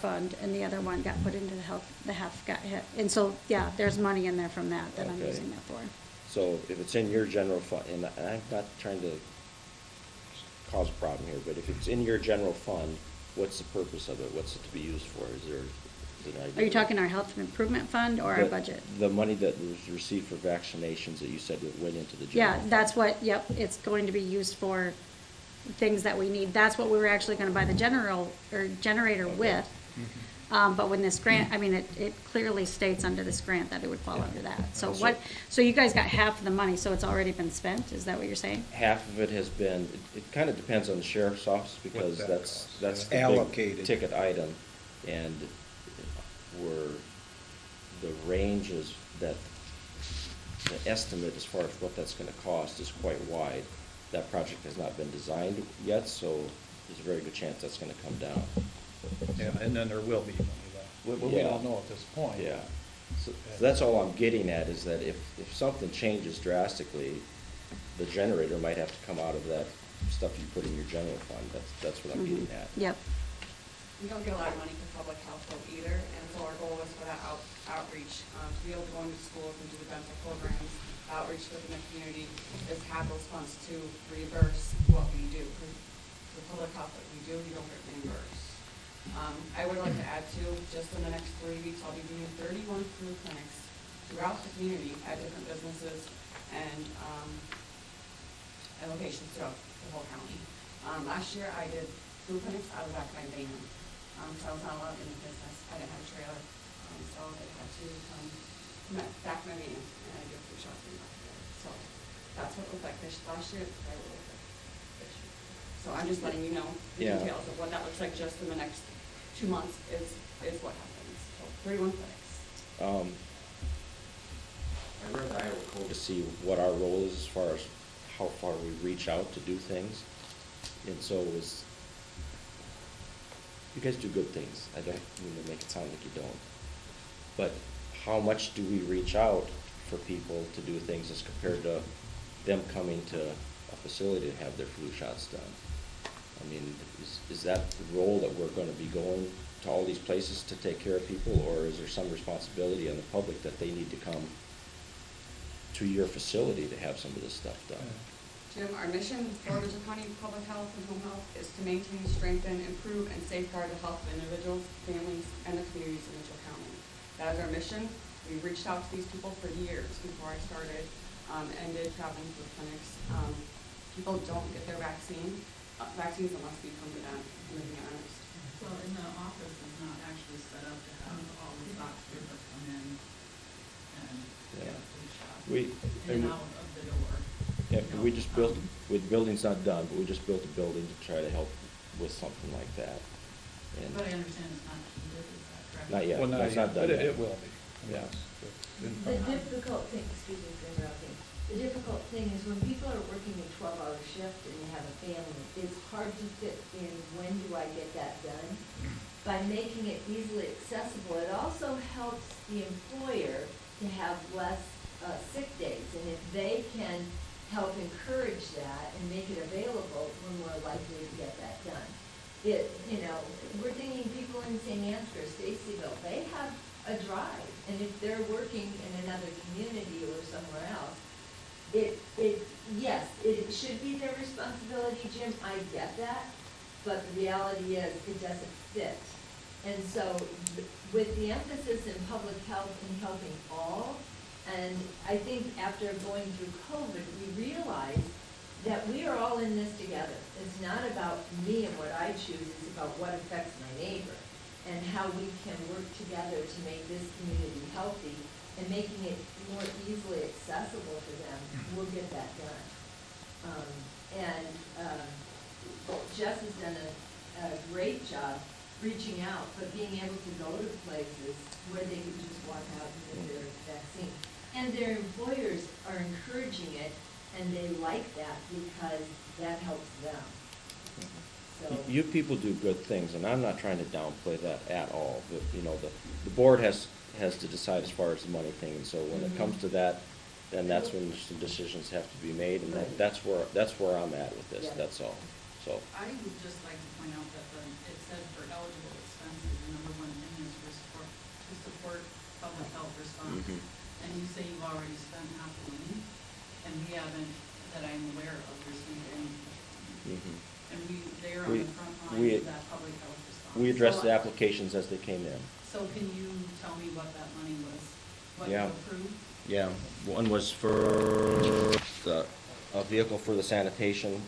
fund, and the other one got put into the half got hit. And so, yeah, there's money in there from that I'm Okay. using that for. So if it's in your general fund, and I'm not trying to cause a problem here, but if it's in your general fund, what's the purpose of it? What's it to be used for? Is there an idea? Are you talking our health improvement fund or our The- budget? The money that was received for vaccinations that you said that went into the general Yeah, fund. that's what, yep, it's going to be used for things that we need. That's what we were actually gonna buy the generator with. But when this grant, I mean, it clearly states under this grant that it would fall under that. So so you guys got half of the money, so it's already been spent? Is that what you're saying? Half of it has been, it kind of depends on the sheriff's office because that that's costs, the big Allocated. ticket item. And where the range is that, the estimate as far as what that's gonna cost is quite wide. That project has not been designed yet, so there's a very good chance that's gonna come down. Yeah, and then there will be money left. We Yeah. don't know at this point. Yeah, so that's all I'm getting at, is that if something changes drastically, the generator might have to come out of that stuff you put in your general fund. That's what I'm getting at. Yep. We don't get a lot of money for public health though either, and so our goal is for that outreach, to be able to go into schools and do the dental programs, outreach within the community, is have those funds to reimburse what we do. The public health that we do, we don't get reimbursed. I would like to add too, just in the next 3 weeks, I'll be doing 31 flu clinics throughout the community at different businesses and, at locations throughout the whole county. Last year I did flu clinics out of the back of my van, so I was not allowed in the business. I didn't have a trailer, so they had to come back my van and I did flu shots in the back there. So that's what it looked like this last year. It's what it looked like this year. So I'm just letting you know the Yeah. details of what that looks like just in the next 2 months is what happens. So 31 clinics. I read the Iowa code to see what our role is as far as how far we reach out to do things. And so it was, you guys do good things. I don't mean to make it sound like you don't. But how much do we reach out for people to do things as compared to them coming to a facility to have their flu shots done? I mean, is that the role that we're gonna be going to all these places to take care of people, or is there some responsibility on the public that they need to come to your facility to have some of this stuff done? Jim, our mission for Mitchell County Public Health and Home Health is to maintain, strengthen, improve, and safeguard the health of individuals, families, and the communities of Mitchell County. That is our mission. We reached out to these people for years before I started, and did traveling through clinics. People don't get their vaccines unless we come to them, I'm being honest. So in the office is not actually set up to have all the doctors come in and get a flu shot in and out of the door. Yeah, we just built, the building's not done, but we just built a building to try to help with something like that. And But I understand it's not heated, is that correct? Not yet, Well, no, it's yet, not done but yet. it will be. Yeah. The difficult thing, excuse me for interrupting, the difficult thing is when people are working a 12-hour shift and you have a family, it's hard to fit in, when do I get that done? By making it easily accessible, it also helps the employer to have less sick days. And if they can help encourage that and make it available, we're more likely to get that done. We're thinking people in St. Ansgar, Stacyville, they have a drive, and if they're working in another community or somewhere else, yes, it should be their responsibility, Jim, I get that, but the reality is, it doesn't fit. And so, with the emphasis in public health and helping all, and I think after going through COVID, we realized that we are all in this together. It's not about me and what I choose, it's about what affects my neighbor, and how we can work together to make this community healthy, and making it more easily accessible for them, we'll get that done. Jess has done a great job reaching out, but being able to go to places where they can just walk out and get their vaccine. And their employers are encouraging it, and they like that because that helps them. So. You people do good things, and I'm not trying to downplay that at all. But, the board has to decide as far as the money thing, and so when it comes to that, and that's when some decisions have to be made, and that's where I'm at with this, Yeah. that's all, so. I would just like to point out that it said for eligible expenses, the number one thing is to support public health response. Mhm. And you say you've already spent half the money, and we haven't, that I'm aware of, received any. Mhm. And they're on We- the front we- line of that public health response. We addressed the applications as they came in. So can you tell me what that money was, what you Yeah. approved? Yeah, one was for a vehicle for the sanitation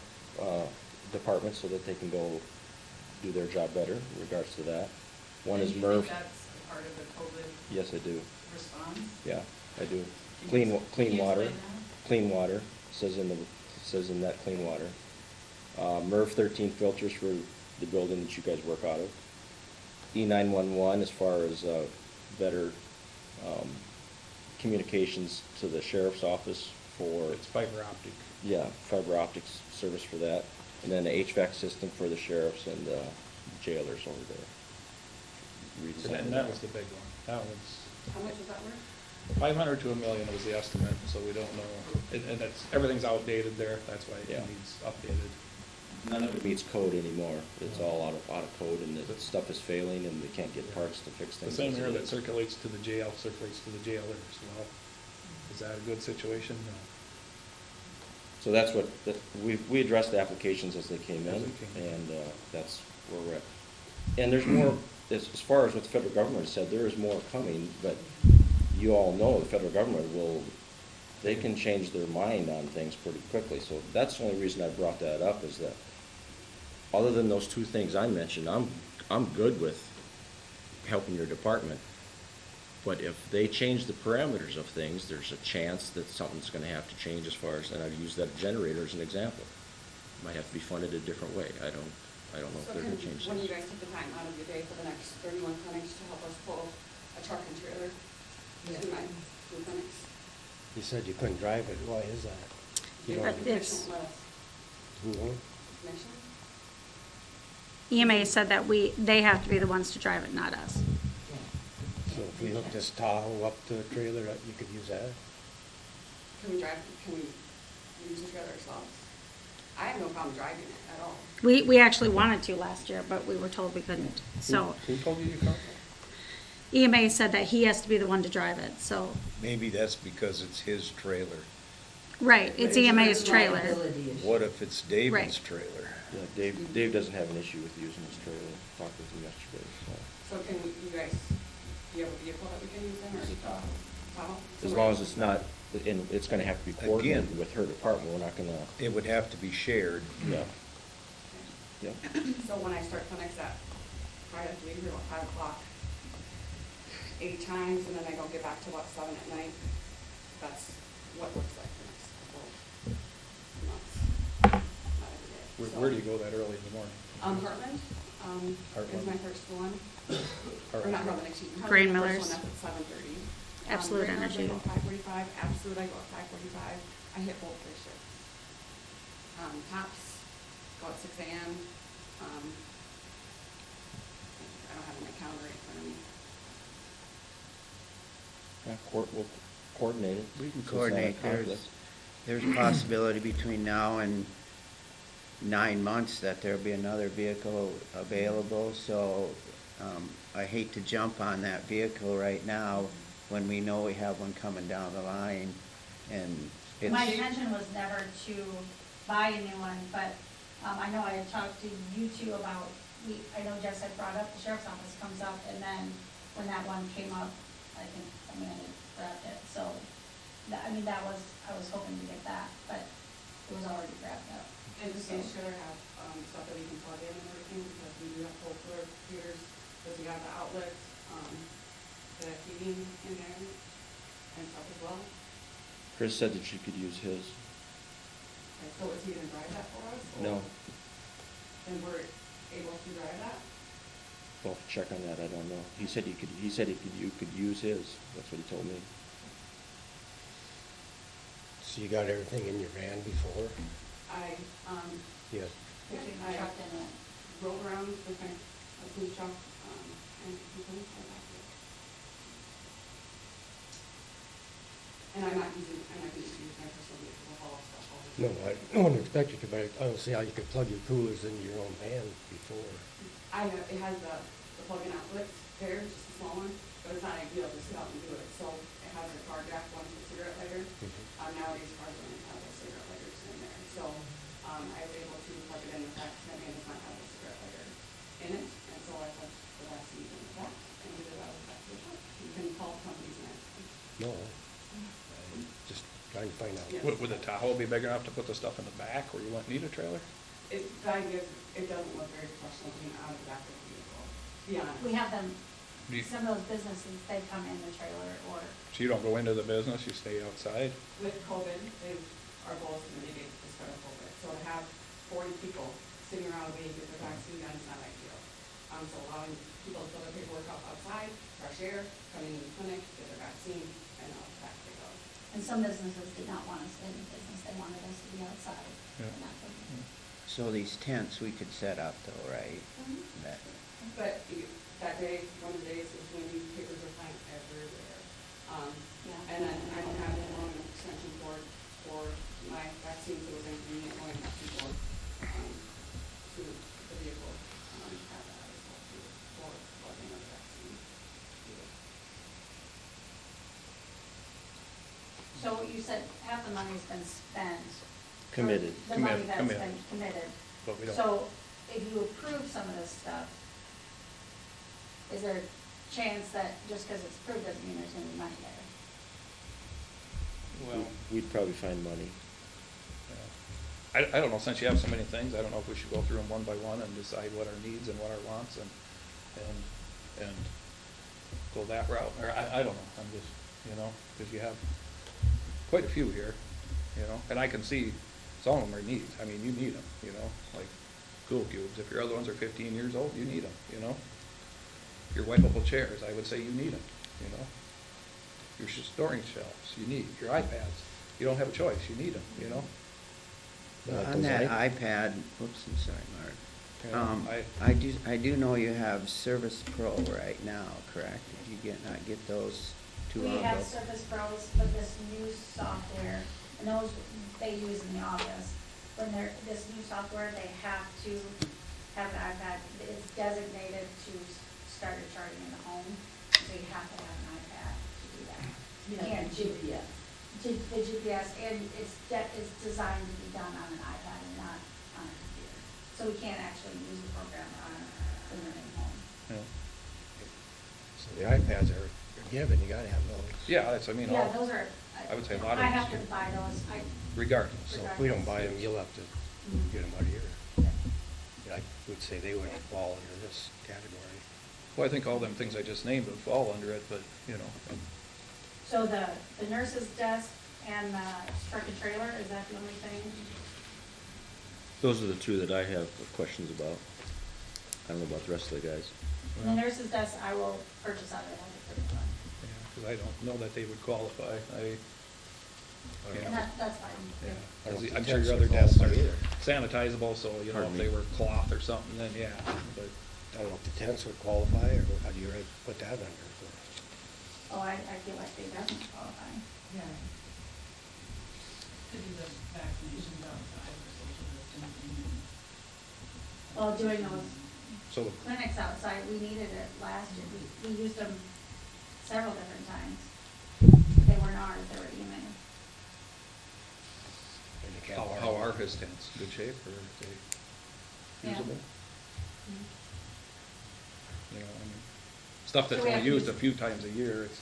department so that they can go do their job better in regards to that. One And is you MERV. think that's part of the COVID Yes, I do. response? Yeah, I do. Can you Clean water. explain that? Clean water, says in that clean water. MERV 13 filters for the building that you guys work out of. E911 as far as better communications to the sheriff's office for. It's fiber optic. Yeah, fiber optics service for that. And then the HVAC system for the sheriffs and jailers over there. And that was the big one. That was How much was that worth? 500 to $1 million was the estimate, so we don't know. And that's, everything's outdated there, that's why Yeah. it needs updated. None of it meets code anymore. It's all out of code, and the stuff is failing, and we can't get parts to fix The things. same as air it that is. circulates to the jail circulates to the jailers. Well, is that a good situation? No. So that's what, we addressed the applications as they came As in, they came in. and that's where we're at. And there's more, as far as what the federal government said, there is more coming, but you all know the federal government they can change their mind on things pretty quickly. So that's the only reason I brought that up, is that other than those two things I mentioned, I'm good with helping your department. But if they change the parameters of things, there's a chance that something's gonna have to change as far as, and I've used that generator as an example. Might have to be funded a different way. I don't know if So they're can, gonna change when you things. guys take the time out of your day for the next 31 clinics to help us pull a truck and trailer to my two clinics? You said you couldn't drive it, why is that? You But don't- it's- Commission won't let us. Who won't? Commission? EMA said that they have to be the ones to drive it, not us. So if we hook this Tahoe up to a trailer, you could use that? Can we use the trailer ourselves? I have no problem driving it at all. We actually wanted to last year, but we were told we couldn't, so. Who told you you can't? EMA said that he has to be the one to drive it, so, Maybe that's because it's his trailer. right, it's EMA's trailer. Liability issue. What if it's David's Right. trailer? Yeah, Dave doesn't have an issue with using his trailer. Talked with him yesterday, so. So can you guys, do you have a vehicle that we can use then, or? Use a Tahoe. Tahoe? As long as it's not, and it's gonna have to be coordinated Again. with her department, we're not gonna, It would have to be shared. yeah. Yeah. So when I start clinics at, probably have to leave here about 5 o'clock, 8 times, and then I don't get back till about 7 at night. That's what looks like the next couple months. Not every day. So- Where do you go that early in the morning? Heartland, is Heartland. my first one. Or Heartland. not Heartland, excuse me. Grain Heartland's the Millers. first one, that's at 7:30. Absolute Grain Millers, I Energy. go at 5:45, Absolute, I go at 5:45. I hit both their shifts. Tops, go at 6 AM. I don't have my calendar in front of me. Yeah, we'll coordinate it. We can So it's not a coordinate. conflict. There's a possibility between now and 9 months that there'll be another vehicle available, so I hate to jump on that vehicle right now when we know we have one coming down the line, and it's. My intention was never to buy a new one, but I know I had talked to you two about, I know Jess had brought up the sheriff's office comes up, and then when that one came up, I think somebody had grabbed it, so, I was hoping to get that, but it was already grabbed up. And just make sure I have stuff that we can plug in and everything, because we do have full floor computers, because we have the outlets, the heating in there and stuff as well. Chris said that you could use his. And so is he gonna drive that for us? No, And we're able to drive that? we'll have to check on that, I don't know. He said you could use his, that's what he told me. So you got everything in your van before? I, Yes. I drove around with my husband's truck, and people like that. And I'm not gonna use my personal vehicle to haul stuff over. No, I wouldn't expect you to, but I don't see how you could plug your coolers into your own van before. It has the plug-in outlet there, just a small one, but it's not ideal to sit out and do it. So it has a car jack, one for the cigarette lighter. Nowadays cars don't even have those cigarette lighters in there. So, I was able to plug it in with that, because my van does not have a cigarette lighter in it. And so I put the vaccine in the back and did it out of the back of the truck. You can call companies and ask them. No, just trying to find out. Yeah. Would the Tahoe be big enough to put the stuff in the back where you wouldn't need a trailer? The idea is, it doesn't look very professional being out of the back of the vehicle, to be honest. We have them, Do you- some of those businesses, they come in the trailer or, So you don't go into the business, you stay outside? With COVID, our goal is to mitigate the spread of COVID. So to have 40 people sitting around waiting to get their vaccine done is not ideal. So allowing people to fill their paperwork out outside, fresh air, come into the clinic, get their vaccine, and out back they go. and some businesses did not want us in the business, they wanted us to be outside. Yeah. and not them. So these tents we could set up though, right? That, But that day, one of the days, it was windy, papers were flying everywhere. And then I don't have a long extension cord for my vaccine, so it was inconvenient going up to the vehicle. Have that as well too, for plugging of the vaccine. So you said half the money's been spent. or Committed. The money Committed, that's committed. been committed. But we don't. So if you approve some of this stuff, is there a chance that just because it's approved doesn't mean there's gonna be money there? Well, We'd probably find money. yeah. I don't know, since you have so many things, I don't know if we should go through them one by one and decide what our needs and what our wants and go that route, or I don't know, I'm just, because you have quite a few here, and I can see some of them are needs, I mean, you need them, like cool cubes, if your other ones are 15 years old, you need them, Your wipeable chairs, I would say you need them, Your storing shelves, you need, your iPads, you don't have a choice, you need them, on that iPad, whoops, I'm sorry, Mark. Yeah, I do know you have Service Pro right now, correct? Did you not get those too long We ago? have Surface Pros, but this new software, and those they use in the office, when this new software, they have to have an iPad. It's designated to start your charging in the home, so you have to have an iPad to do that. You can't GPS. The GPS, and it's designed to be done on an iPad and not on a computer. So we can't actually use the program when we're in home. So the iPads are given, you gotta have those. Yeah, that's, I mean, Yeah, those are. I would say a lot of I have these- to buy those. regardless. So if we don't buy them, you'll have to get them out here. I would say they would fall under this category. Well, I think all them things I just named would fall under it, but, So the nurse's desk and the truck and trailer, is that the only thing? Those are the two that I have questions about. I don't know about the rest of the guys. The nurse's desk, I will purchase out of the health department. because I don't know that they would qualify. And that's fine. Yeah. I don't think I'm sure tents your would other desks are qualify either. sanitizable, so, if Pardon they me? were cloth or something, then yeah, but. I don't know if the tents would qualify, or how do you put that under? Oh, I feel like they definitely qualify. Yeah. To do the vaccinations outside for social distancing. Well, doing those So, clinics outside, we needed it last year. We used them several different times. They weren't ours, they were email. And you can't how borrow. are his tents? Good shape, or are they Yeah. usable? I mean, stuff that's So we have only to used a use- few times a year, it's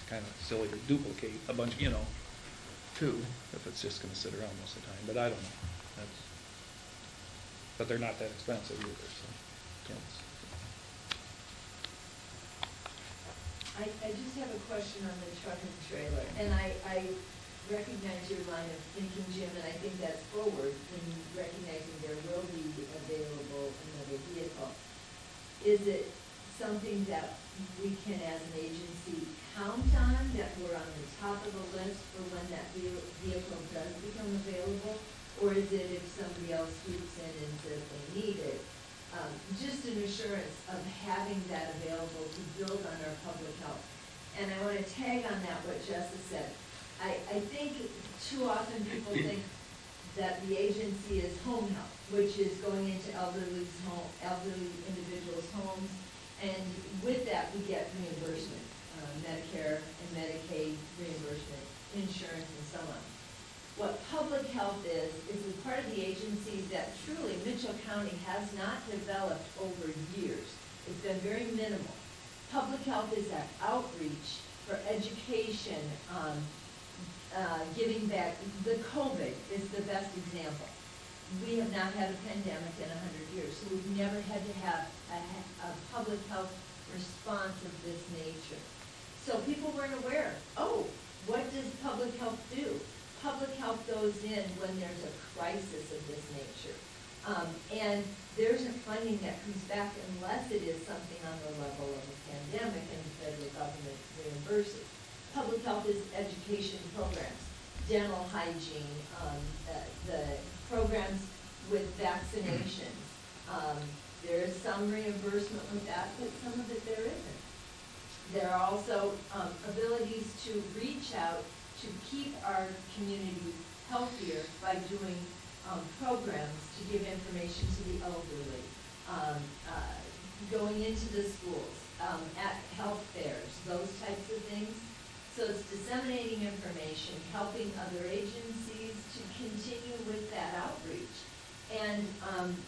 kind of silly to duplicate a bunch, two, if it's just gonna sit around most of the time, but I don't know. But they're not that expensive either, so. tents. I just have a question on the truck and trailer, and I recognize your line of thinking, Jim, and I think that's forward in recognizing there will be available another vehicle. Is it something that we can, as an agency, count on, that we're on the top of the list for when that vehicle does become available? Or is it if somebody else swoops in and says they need it? Just an assurance of having that available to build on our public health. And I want to tag on that what Jessica said. I think too often people think that the agency is home health, which is going into elderly individuals' homes, and with that, we get reimbursement, Medicare and Medicaid reimbursement, insurance, and so on. What public health is a part of the agency that truly Mitchell County has not developed over years. It's been very minimal. Public health is that outreach for education, giving back. The COVID is the best example. We have not had a pandemic in 100 years, so we've never had to have a public health response of this nature. So people weren't aware, oh, what does public health do? Public health goes in when there's a crisis of this nature. And there isn't funding that comes back unless it is something on the level of a pandemic and the federal government reimburses. Public health is education programs, dental hygiene, the programs with vaccinations. There is some reimbursement with that, but some of it there isn't. There are also abilities to reach out to keep our community healthier by doing programs to give information to the elderly, going into the schools, at health fairs, those types of things. So it's disseminating information, helping other agencies to continue with that outreach. And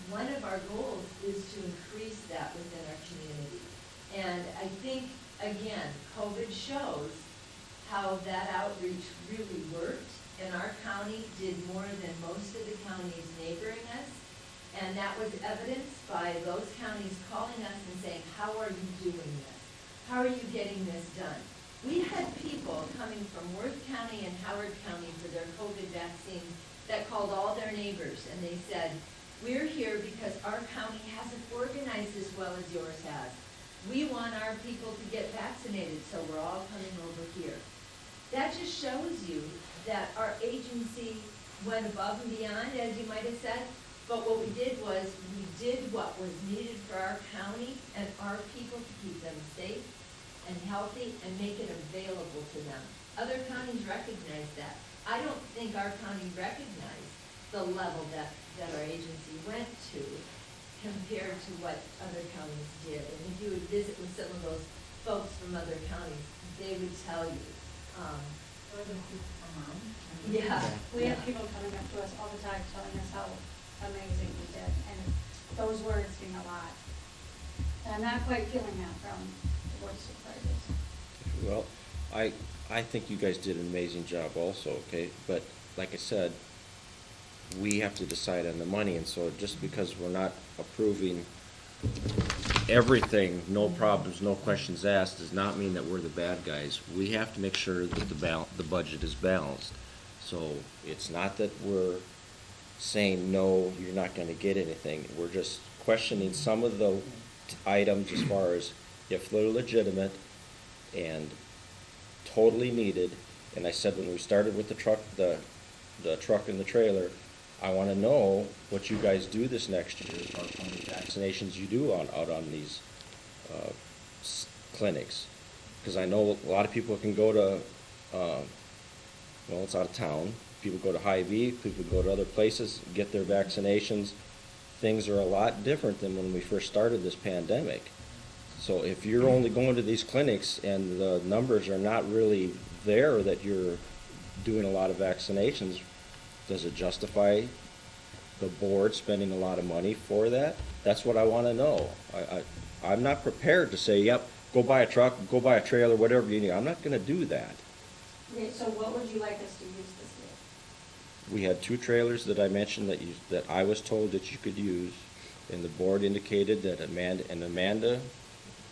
one of our goals is to increase that within our community. And I think, again, COVID shows how that outreach really worked, and our county did more than most of the counties neighboring us, and that was evidenced by those counties calling us and saying, how are you doing this? How are you getting this done? We had people coming from Worth County and Howard County for their COVID vaccines that called all their neighbors, and they said, we're here because our county hasn't organized as well as yours has. We want our people to get vaccinated, so we're all coming over here. That just shows you that our agency went above and beyond, as you might have said, but what we did was we did what was needed for our county and our people to keep them safe and healthy and make it available to them. Other counties recognize that. I don't think our county recognized the level that our agency went to compared to what other counties did. And if you would visit with some of those folks from other counties, they would tell you. Yeah. We have people coming up to us all the time telling us how amazing we did, and those words mean a lot. And I'm not quite feeling that from the board of supervisors. Well, I think you guys did an amazing job also, okay? But like I said, we have to decide on the money, and so just because we're not approving everything, no problems, no questions asked, does not mean that we're the bad guys. We have to make sure that the budget is balanced. So it's not that we're saying, no, you're not gonna get anything. We're just questioning some of the items as far as if they're legitimate and totally needed. And I said when we started with the truck and the trailer, I want to know what you guys do this next year, how many vaccinations you do out on these clinics. Because I know a lot of people can go to, well, it's out of town. People go to Hy-Vee, people go to other places, get their vaccinations. Things are a lot different than when we first started this pandemic. So if you're only going to these clinics and the numbers are not really there that you're doing a lot of vaccinations, does it justify the board spending a lot of money for that? That's what I want to know. I'm not prepared to say, yep, go buy a truck, go buy a trailer, whatever you need. I'm not going to do that. Okay, so what would you like us to use this year? We had 2 trailers that I mentioned that I was told that you could use, and the board indicated that Amanda,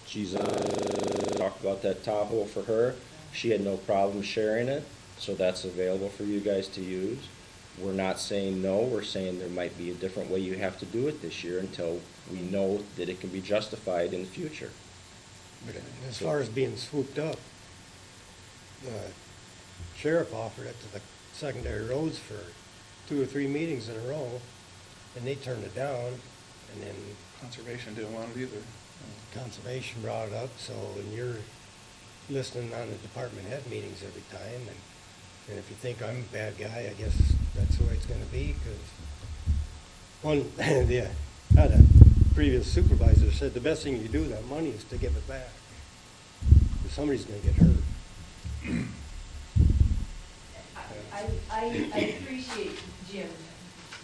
she's talked about that Tahoe for her. She had no problem sharing it, so that's available for you guys to use. We're not saying no, we're saying there might be a different way you have to do it this year until we know that it can be justified in the future. But as far as being swooped up, the sheriff offered it to the secondary roads for 2 or 3 meetings in a row, and they turned it down, and then Conservation didn't want it either. Conservation brought it up, so, and you're listening on the department head meetings every time, and And if you think I'm a bad guy, I guess that's the way it's gonna be, because the previous supervisor said the best thing you do with that money is to give it back. Because somebody's gonna get hurt. I appreciate, Jim,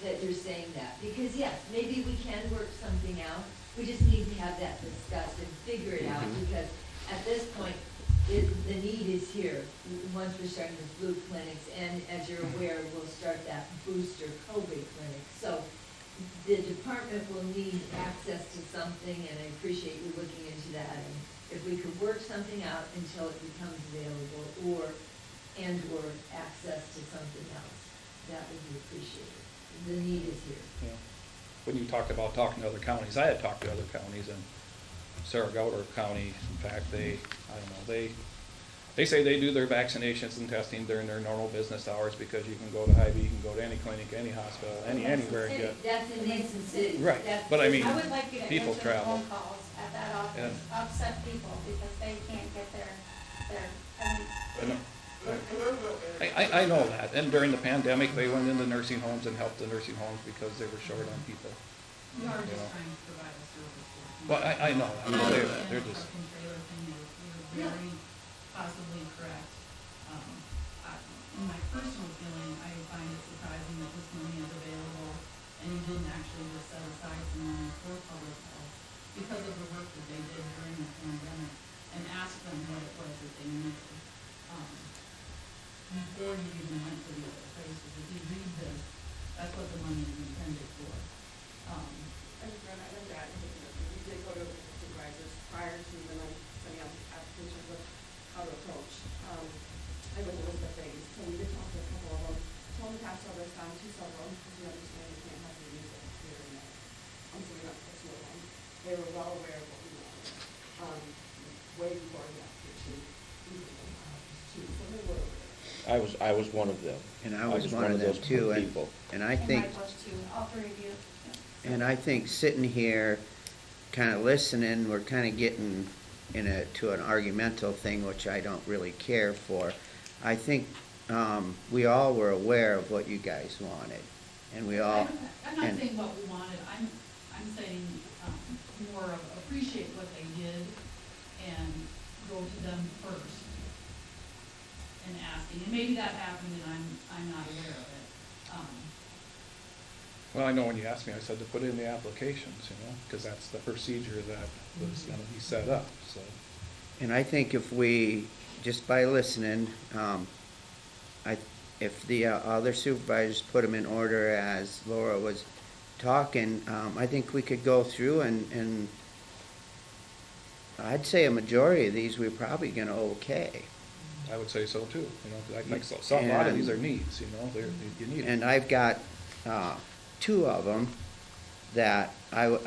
that you're saying that, because yes, maybe we can work something out. We just need to have that discussed and figure it out, because at this point, the need is here. Once we're starting the flu clinics, and as you're aware, we'll start that booster COVID clinic. So the department will need access to something, and I appreciate you looking into that. And if we could work something out until it becomes available, or access to something else, that would be appreciated. The need is here. Yeah. When you talked about talking to other counties, I had talked to other counties, and Saragouda County, in fact, they say they do their vaccinations and testing during their normal business hours, because you can go to Hy-Vee, you can go to any clinic, any hospital, anywhere and get. That's in Mason City. Right, but I mean, I would like you to people answer travel. phone calls at that office, upset people, because they can't get I know that, and during the pandemic, they went into nursing homes and helped the nursing homes because they were short on people. We are You just know. trying to provide a service for them. Well, I know, I'm not saying that, they're just, The trailer thing is, you're very possibly correct. In my personal feeling, I find it surprising that this money is available, and you didn't actually just set aside some money for public health because of the work that they did during the pandemic, and ask them what it was that they needed. Before you even went to the other places, if you read this, that's what the money is intended for. And Brenda, I remember that, we did go to the supervisors prior to the money sending out the applications of how to approach. I went to Elizabeth Vegas, so we did talk to a couple of them, told them to pass over down to several, because we understand we can't have the use of here and there. So we got to two of them. They were well aware of what we wanted, way before the application, so they were aware. I was one of them. And I was one of them those too, and, people. and I And think, Mike was too, all three of you. and I think sitting here, kinda listening, we're kinda getting to an argumental thing, which I don't really care for. I think, we all were aware of what you guys wanted, and we all. I'm not and- saying what we wanted, I'm saying, more of appreciate what they did and go to them first and asking, and maybe that happened and I'm not aware of it. well, I know when you asked me, I said to put in the applications, because that's the procedure that was gonna be set up, so. And I think if we, just by listening, if the other supervisors put them in order as Laura was talking, I think we could go through and I'd say a majority of these we're probably gonna okay. I would say so too, 'cause I think so. A lot of these are needs, you need And it. I've got, two of them that I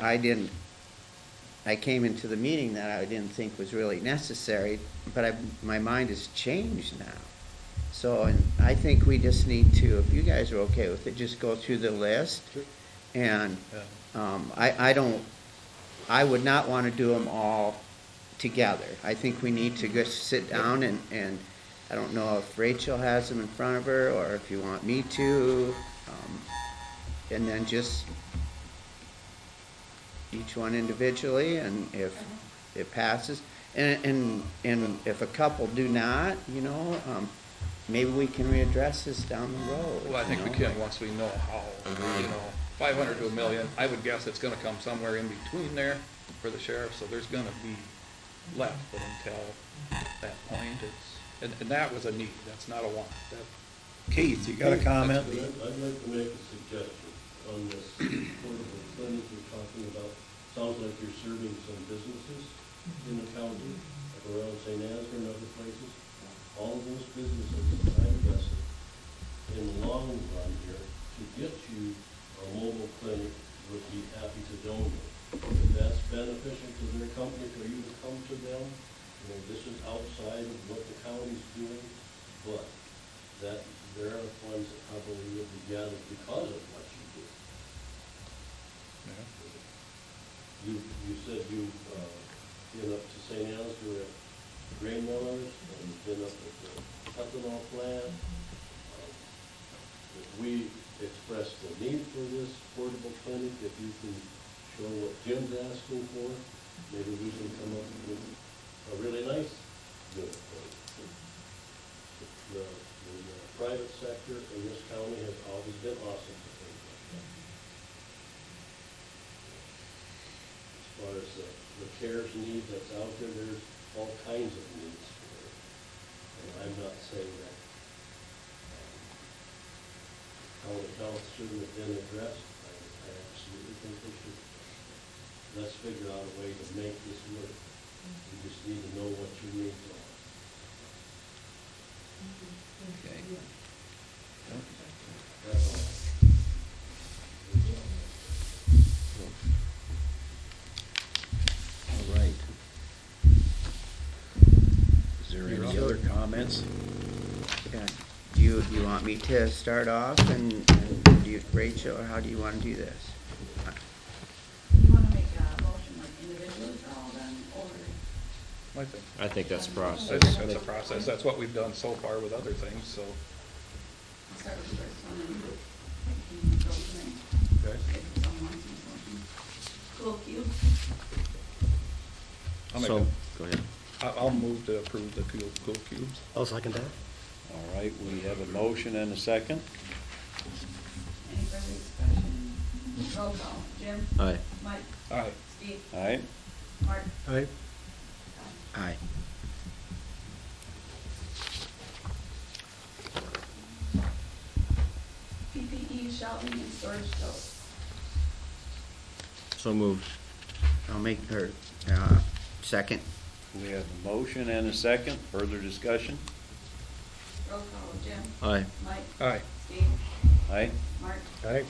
came into the meeting that I didn't think was really necessary, but my mind has changed now. So, and I think we just need to, if you guys are okay with it, just go through the list. And, I would not wanna do them all together. I think we need to just sit down and I don't know if Rachel has them in front of her, or if you want me to, and then just each one individually, and if it passes, and if a couple do not, maybe we can readdress this down the road. Well, I think we can, once we know how, 500 to $1 million, I would guess it's gonna come somewhere in between there for the sheriff, so there's gonna be left, but until that point, and that was a need, that's not a want. Keith, you got a comment? I'd like to make a suggestion on this portable clinic you're talking about. Sounds like you're serving some businesses in the county, like around St. Ansgar and other places. All of those businesses, I'm guessing, in the long run here, to get you a mobile clinic would be happy to donate. If that's beneficial to their company, for you to come to them, this is outside of what the county's doing, but that there are funds that probably will be gathered because of what you do. You said you've been up to St. Ansgar at grain millers, and you've been up at the ethanol plant, if we express the need for this portable clinic, if you can show what Jim's asking for, maybe we can come up with a really nice unit for it. The private sector in this county has always been awesome for things like that. As far as the CARES need that's out there, there's all kinds of needs for it. And I'm not saying that county health shouldn't have been addressed. I absolutely think they should. Let's figure out a way to make this work. You just need to know what your needs are. Okay. That's all. All right. Is there any other comments? Yeah. Do you want me to start off and do you, Rachel, or how do you want to do this? You wanna make a motion like individually for all of them, or? I think that's a process. That's a process. That's what we've done so far with other things, so. I'll start with the first one and you can go from there. Okay. If someone wants to make a motion. Cool cube. I'll make So, a- go ahead. I'll move to approve the cool cubes. I'll second that. All right, we have a motion and a second. Any further discussion? Roll call. Jim? Aye. Mike? Aye. Steve? All right, Mark? Aye. Aye. PPE, shelving, and storage totes. So moved. I'll make her, second. we have a motion and a second. Further discussion? Roll call. Jim? Aye. Mike? Aye. Steve? Aye. Mark? Aye.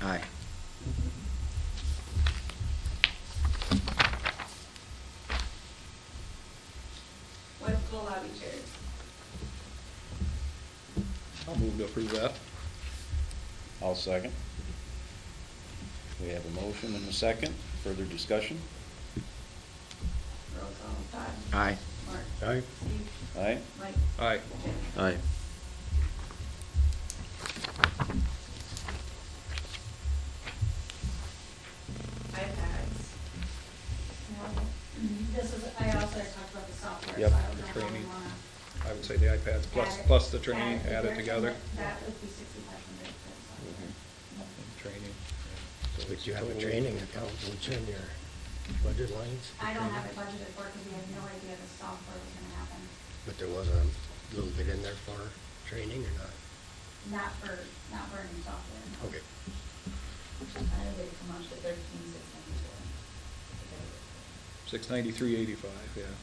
Aye. Wipeable lobby chairs. I'll move to approve that. I'll second. We have a motion and a second. Further discussion? Roll call. Todd? Aye. Mark? Aye. Steve? Aye. Mike? Aye. Jim? Aye. iPads. This is, I also talked about the software. Yep, so I don't the know how we training. wanna I would say the iPads add it. plus the training, add it there, together. That would be 6,500. Training. But you have a training account, which in your budget lines? I don't have it budgeted for because we had no idea the software was gonna happen. But there was a little bit in there for training or not? Not for any software. no. Okay. I had it come up to 13,694. 693.85, yeah.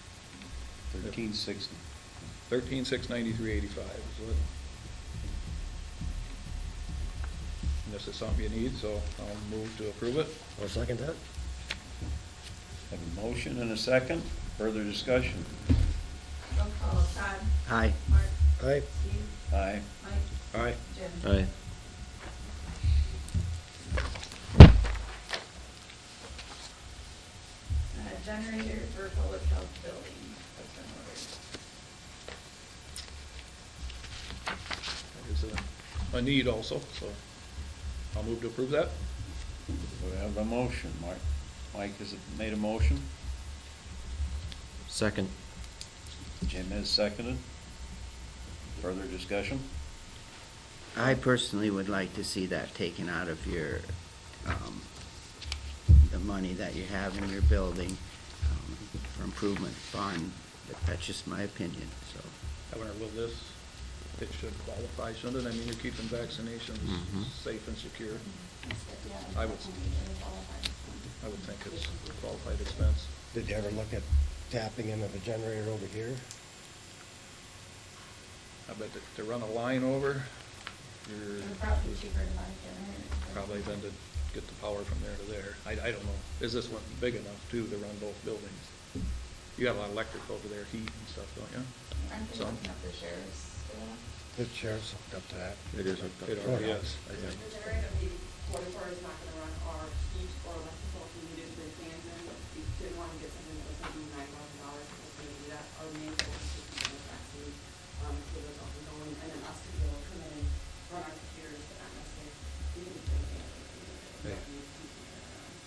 1360. 13,693.85 is what. And this is something you need, so I'll move to approve it. I'll second that. Have a motion and a second. Further discussion? Roll call. Todd? Aye. Mark? Aye. Steve? Aye. Mike? Aye. Jim? Aye. Generator for public health building. That's been ordered. That is a need also, so I'll move to approve that. We have a motion. Mike has made a motion. Second. Jim has seconded. Further discussion? I personally would like to see that taken out of your, the money that you have in your building, for improvement fund. But that's just my opinion, so. Having our little list, it should qualify, shouldn't it? I mean, you're keeping vaccinations safe and secure. Yeah, I would- definitely qualified. I would think it's a qualified expense. Did you ever look at tapping into the generator over here? I bet to run a line over, you're It would probably be cheaper to buy a generator. probably than to get the power from there to there. I don't know. Is this one big enough too to run both buildings? You got a lot of electric over there, heat and stuff, don't you? Aren't they Some. hooking up the sheriff's for that? The sheriff's hooked up to that. It is hooked up. It already is, I think. The generator of the 44 is not gonna run our heat or electrical if we needed to bring fans in. We didn't wanna get something that was gonna be $9,000 if we're gonna do that. Our main focus is to keep the vaccine, so there's nothing going, and then us to be able to come in and run our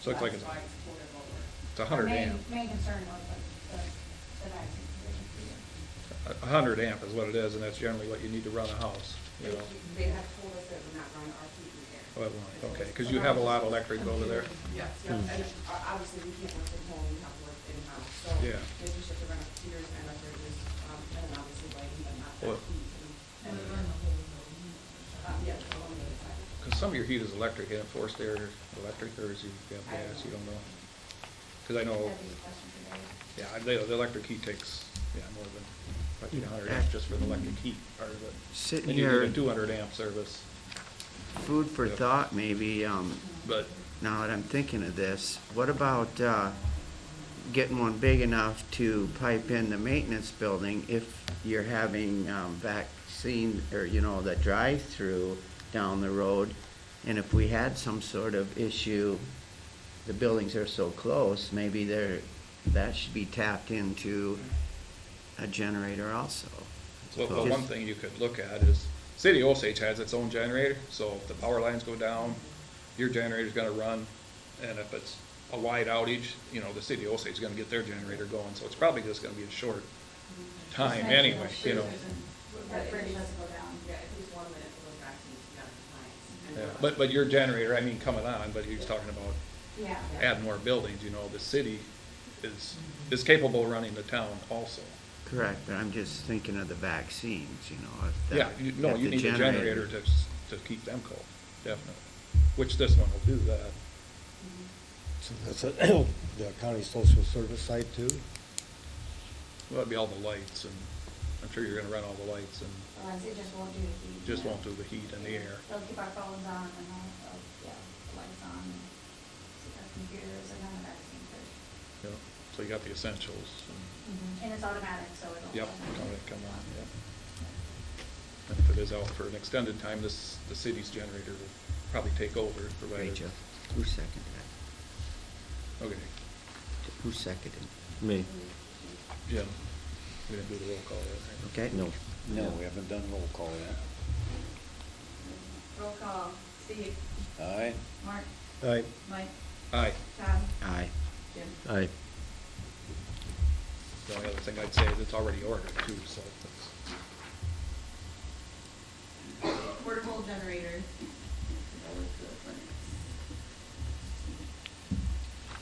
So it's like That's why it's quoted lower. It's 100 Main- amp. Main concern was the vaccine provision for you. 100 amp is what it is, and that's generally what you need to run a house, you know. They have told us that we're not running our heat in there. Well, okay, because you have a lot of electric over there. Yes, yes, and obviously we can't work from home, we have to work in-house, so. Yeah. Making sure to run our computers and our servers, and then obviously lighting, but not Well- that heat. And we run the whole building. Yeah, on the other side. Because some of your heat is electric, yeah, forced air electric, or is you have gas, you don't know? Because I know, That'd be a question for Dave. yeah, the electric heat takes, more than, like 100 amps just for the electric heat part of it. Sitting And you here- need a 200 amp service, Food for Yep. thought, maybe, but now that I'm thinking of this, what about, getting one big enough to pipe in the maintenance building if you're having, vaccine, or, the drive-through down the road? And if we had some sort of issue, the buildings are so close, maybe that should be tapped into a generator also. well, one thing you could look at is, City of Osage has its own generator, so if the power lines go down, your generator's gonna run, and if it's a wide outage, the City of Osage is gonna get their generator going, so it's probably just gonna be a short time anyway, That bridge does go down. Yeah, at least 1 minute for those vaccines to be out of compliance. Yeah, but your generator, I mean, coming on, but he was talking about Yeah. add more buildings, the city is capable of running the town also. Correct, but I'm just thinking of the vaccines, if Yeah, that. you if the need a generator to keep them cold, definitely, which this one will do that. So that's the county social service side too? Well, it'd be all the lights, and I'm sure you're gonna run all the lights, and Otherwise, it just won't do the heat. just won't do the heat and the air. They'll keep our phones on and all, the lights on, and keep our computers and then the vaccine first. So you got the essentials, and, And it's automatic, so it'll. yep, come on, yep. And if it is out for an extended time, the city's generator will probably take over, provided. Hey, Jeff, who seconded that? Okay, Who seconded? Me. Jim, we didn't do the roll call yet, right? Okay? No. No, we haven't done roll call yet. Roll call, Steve, Aye. Mark, Aye. Mike, Aye. Todd, Aye. Jim. Aye. The only other thing I'd say is it's already ordered too, so it's. Portable generators.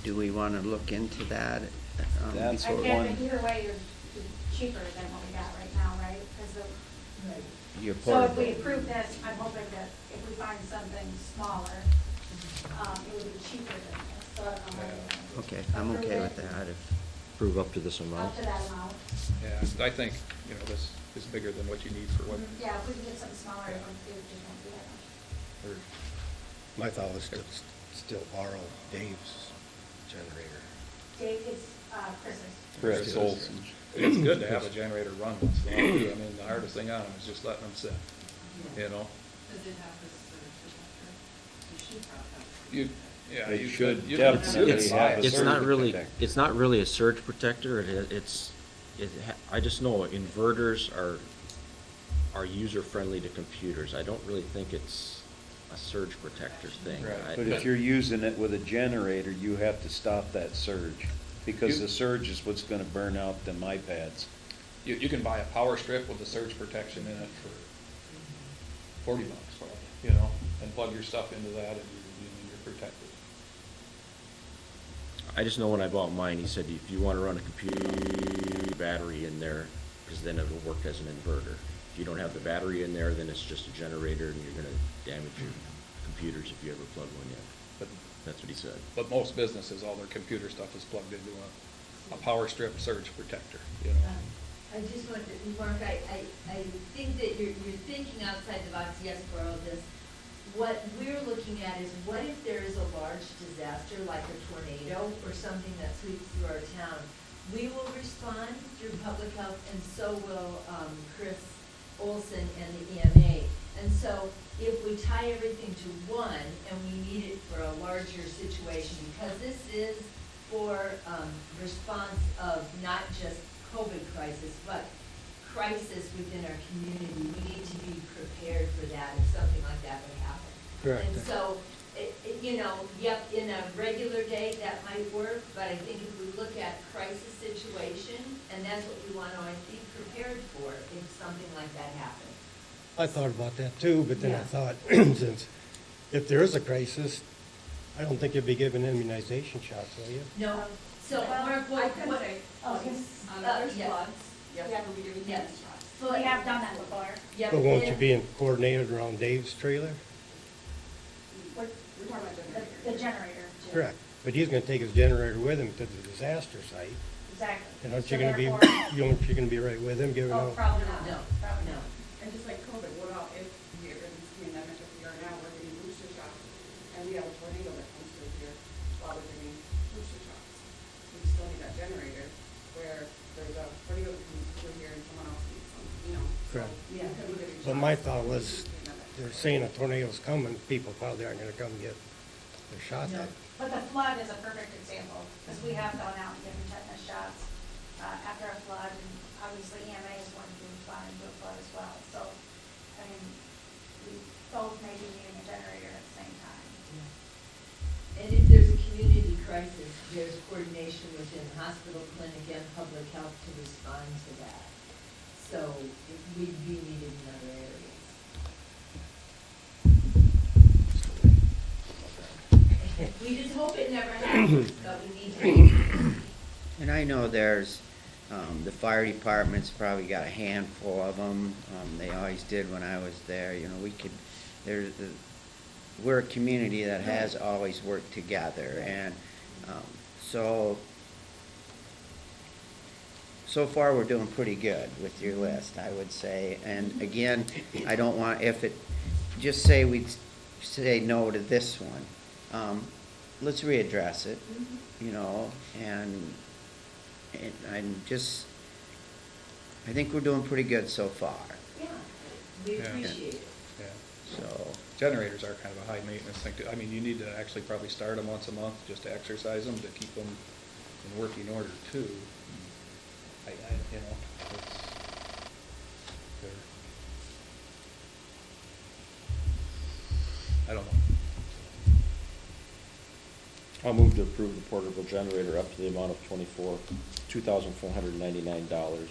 Do we want to look into that? That's what Again, one, but either way, you're cheaper than what we got right now, right? Because Your so if portable. we approve this, I'm hoping that if we find something smaller, it would be cheaper than this. So I don't know how you're Okay, I'm approve okay it. with that. Approve up to this amount. Up to that amount. Yeah, I think, this is bigger than what you need for what, Yeah, if we can get something smaller, it just won't be that much. or, My thought was to still borrow Dave's generator. Dave, it's Chris's. Chris Olson. it's good to have a generator run once in a while too. I mean, the hardest thing on them is just letting them sit, Does it have this surge protector? You should have that. Yeah, They you should could. definitely It's, have a it's surge not really, protector. it's not really a surge protector, I just know inverters are user-friendly to computers. I don't really think it's a surge protector thing. Right. But if you're using it with a generator, you have to stop that surge, because You- the surge is what's gonna burn out them iPads. You can buy a power strip with the surge protection in it for $40 probably, and plug your stuff into that and you're protected. I just know when I bought mine, he said if you want to run a computer battery in there, because then it'll work as an inverter. If you don't have the battery in there, then it's just a generator and you're going to damage your computers if you ever plug one in. But That's what he said. But most businesses, all their computer stuff is plugged into a power strip surge protector, I just wanted to, Mark, I think that you're thinking outside the box, yes, for all this. What we're looking at is, what if there is a large disaster, like a tornado or something that sweeps through our town? We will respond through public health, and so will Chris Olson and the EMA. And so if we tie everything to one, and we need it for a larger situation, because this is for response of not just COVID crisis, but crisis within our community, we need to be prepared for that if something like that would happen. Correct. And so You know, yep, in a regular day, that might work, but I think if we look at crisis situation, and that's what we want to, I think, prepared for if something like that happens. I thought about that too, but then I Yeah. thought, since, if there is a crisis, I don't think you'd be giving immunization shots, will you? No, so, Well, Mark, I what, can what? say, Oh, if there's yeah. floods, yes, Yeah. we'll be doing Yeah. tetanus shots. So we have done that before. Yeah, But won't you then- be coordinated around Dave's trailer? We're talking about generator. The generator. Correct, but he's gonna take his generator with him to the disaster site, Exactly. and aren't So you gonna be, therefore- you gonna be right with him, giving Oh, out? probably not. No, Probably no. not. And just like COVID, what about if we are in this pandemic, if we are now, we're getting booster shots, and we have a tornado that comes through here while we're getting booster shots? We still need that generator where there's a tornado that comes through here and someone else needs some, you know? So Correct. we could be getting But shots my in thought this was, pandemic. they're saying a tornado's coming, people probably aren't gonna come get their shots No. at. But the flood is a perfect example, because we have gone out and given tetanus shots after a flood, and obviously EMA is going to respond to a flood as well. So, I mean, we both may be needing a generator at the same time. And if there's a community crisis, there's coordination within hospital, clinic, and public health to respond to that. So we'd be needed in other areas. We just hope it never happens, but we need to. And I know there's, the fire department's probably got a handful of them. They always did when I was there, you know, we're a community that has always worked together, and, so far, we're doing pretty good with your list, I would say. And again, I don't want, just say we'd say no to this one. Let's readdress it, you know, and I think we're doing pretty good so far, Yeah, we Yeah. appreciate it. Yeah. so. Generators are kind of a high maintenance thing. I mean, you need to actually probably start them once a month, just to exercise them, to keep them in working order too. You know, I don't know. I'll move to approve the portable generator up to the amount of $2,499.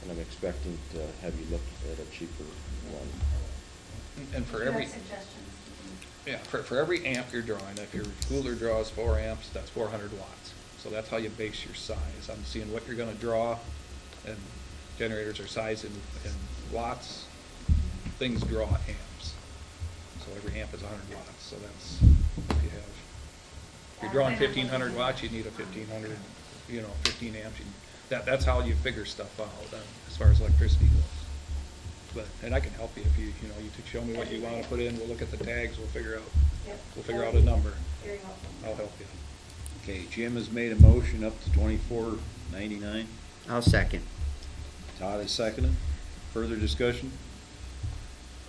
And I'm expecting to have you look at a cheaper one. And for If you every, have suggestions. yeah, for every amp you're drawing, if your cooler draws 4 amps, that's 400 watts. So that's how you base your size. I'm seeing what you're gonna draw, and generators are sized in watts. Things draw amps. So every amp is 100 watts, so that's, if you're drawing 1,500 watts, you need a 1,500, 15 amps. That's how you figure stuff out, as far as electricity goes. And I can help you if you show me what you wanna put in, we'll look at the tags, we'll figure out a number. Very helpful. I'll help you. Okay, Jim has made a motion up to $24.99. I'll second. Todd has seconded. Further discussion?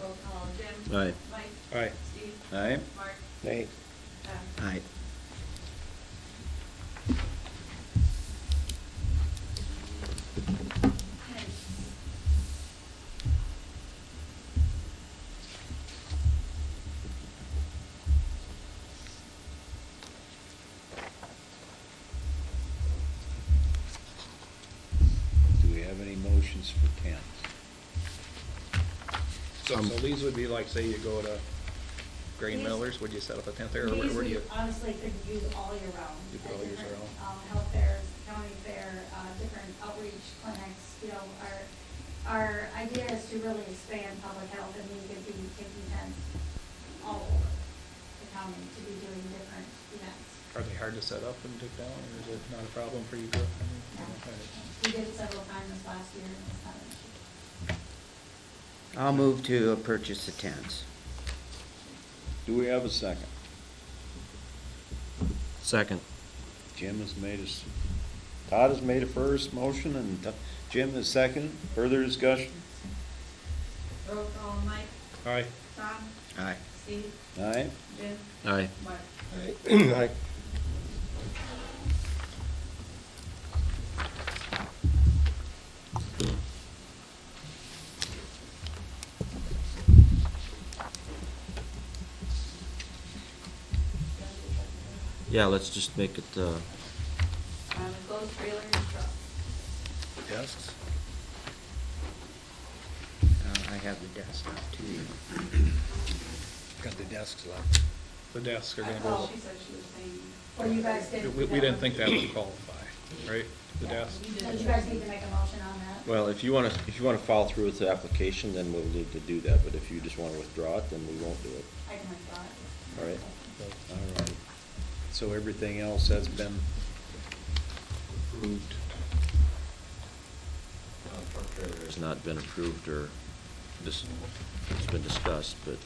Roll call, Jim. Aye. Mike. Aye. Steve. Aye. Mark. Hey, Tom. Aye. Do we have any motions for tents? So these would be like, say you go to Grain Millers, would you set up a tent there, or These where do we you? honestly could use all year round. You could all At use different, year round. Health fairs, county fair, different outreach clinics, our idea is to really expand public health, and we could be taking tents all over the county to be doing different events. Are they hard to set up and take down, or is it not a problem for you to? We did it several times this last year, and it's not an issue. I'll move to purchase the tents. Do we have a second? Second. Jim has Todd has made a first motion, and Jim has seconded. Further discussion? Roll call, Mike. Aye. Tom. Aye. Steve. Aye. Jim. Aye. Mark. I, Yeah, let's just make it, Closed trailer and truck. Desks? I have the desktop too. Got the desks left. The desks are gonna Oh, go, she said she was saying. Or you guys did. we didn't think that would qualify, right? The desks? So you guys need to make a motion on that? well, if you wanna follow through with the application, then we'll need to do that, but if you just wanna withdraw it, then we won't do it, I can withdraw it. all right? All right. So everything else has been approved. Truck trailer has not been approved or it's been discussed, but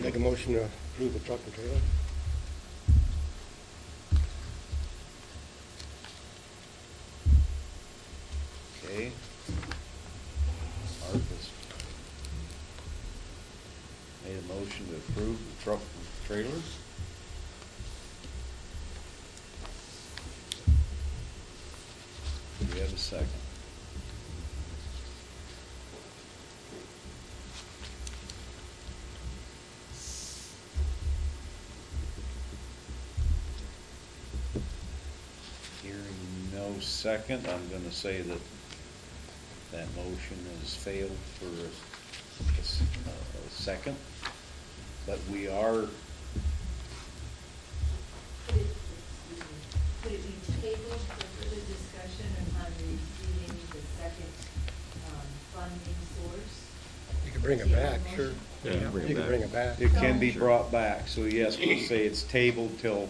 Make a motion to approve the truck and trailer? Okay. Arpa's made a motion to approve the truck and trailers. Do we have a second? Hearing no second, I'm gonna say that that motion has failed for a second. But we are, Could it be tabled for further discussion upon receiving the second funding source? You can bring it back, sure. Yeah, bring it You can back. bring it back. it can be brought back, so yes, we'll say it's tabled till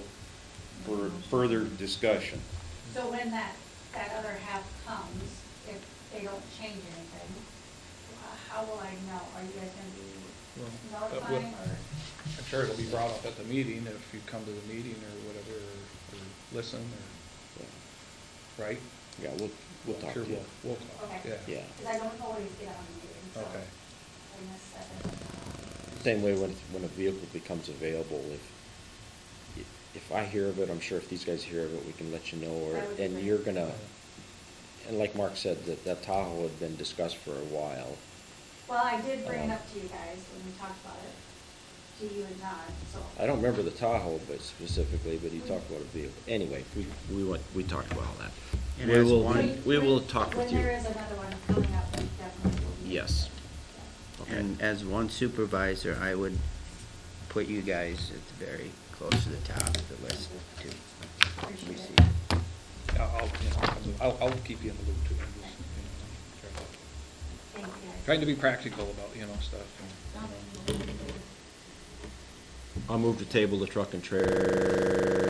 for further discussion. So when that other half comes, if they don't change anything, how will I know? Are you guys gonna be notifying or? I'm sure it'll be brought up at the meeting if you come to the meeting or whatever, or listen, or, right? Yeah, we'll talk Sure, to you. we'll talk, Okay. yeah. Yeah. Because I don't always get on the meeting, so. Okay. I missed that. Same way when a vehicle becomes available, if I hear of it, I'm sure if these guys hear of it, we can let you know, or, That would be and great. you're gonna, and like Mark said, that Tahoe had been discussed for a while. Well, I did bring it up to you guys when we talked about it, to you and Todd, so. I don't remember the Tahoe, but specifically, but he talked about a vehicle. Anyway, we talked about all that. And We as will, one- we will talk with When you. there is another one coming up, then definitely will be. Yes. Okay. And as one supervisor, I would put you guys at the very close to the top of the list too. Appreciate We it. see. I'll keep you in the loop too. I'm just, Thank you, guys. Trying to be practical about, stuff. I'll move to table the truck and trailer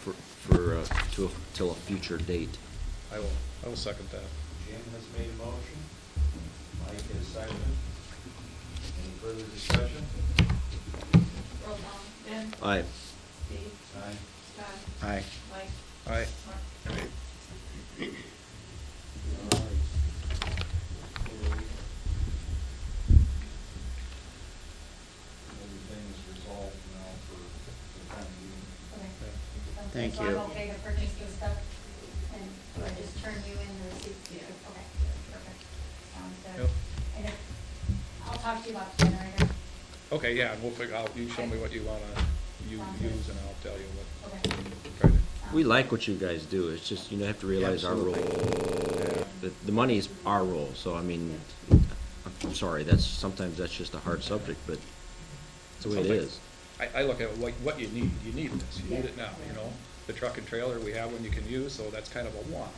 till a future date. I will second that. Jim has made a motion, Mike has seconded. Any further discussion? Roll call. Ben? Aye. Steve? Aye. Scott? Aye. Mike? All right. Mark? All right. Everything is resolved now for the time being. Okay. Thank So you. I'm okay to purchase this stuff, and do I just turn you in the receipts? Yeah. Okay, perfect. Sounds Yep. good. And if, I'll talk to you about the generator. Okay, yeah, and we'll figure out, you show me what you wanna Sounds good. use and I'll tell you what. Okay. Try to- We like what you guys do, it's just, you have to realize our role. The money is our role, so I mean, I'm sorry, sometimes that's just a hard subject, but it's the way it is. I look at what you need this, you need it now, The truck and trailer, we have one you can use, so that's kind of a want,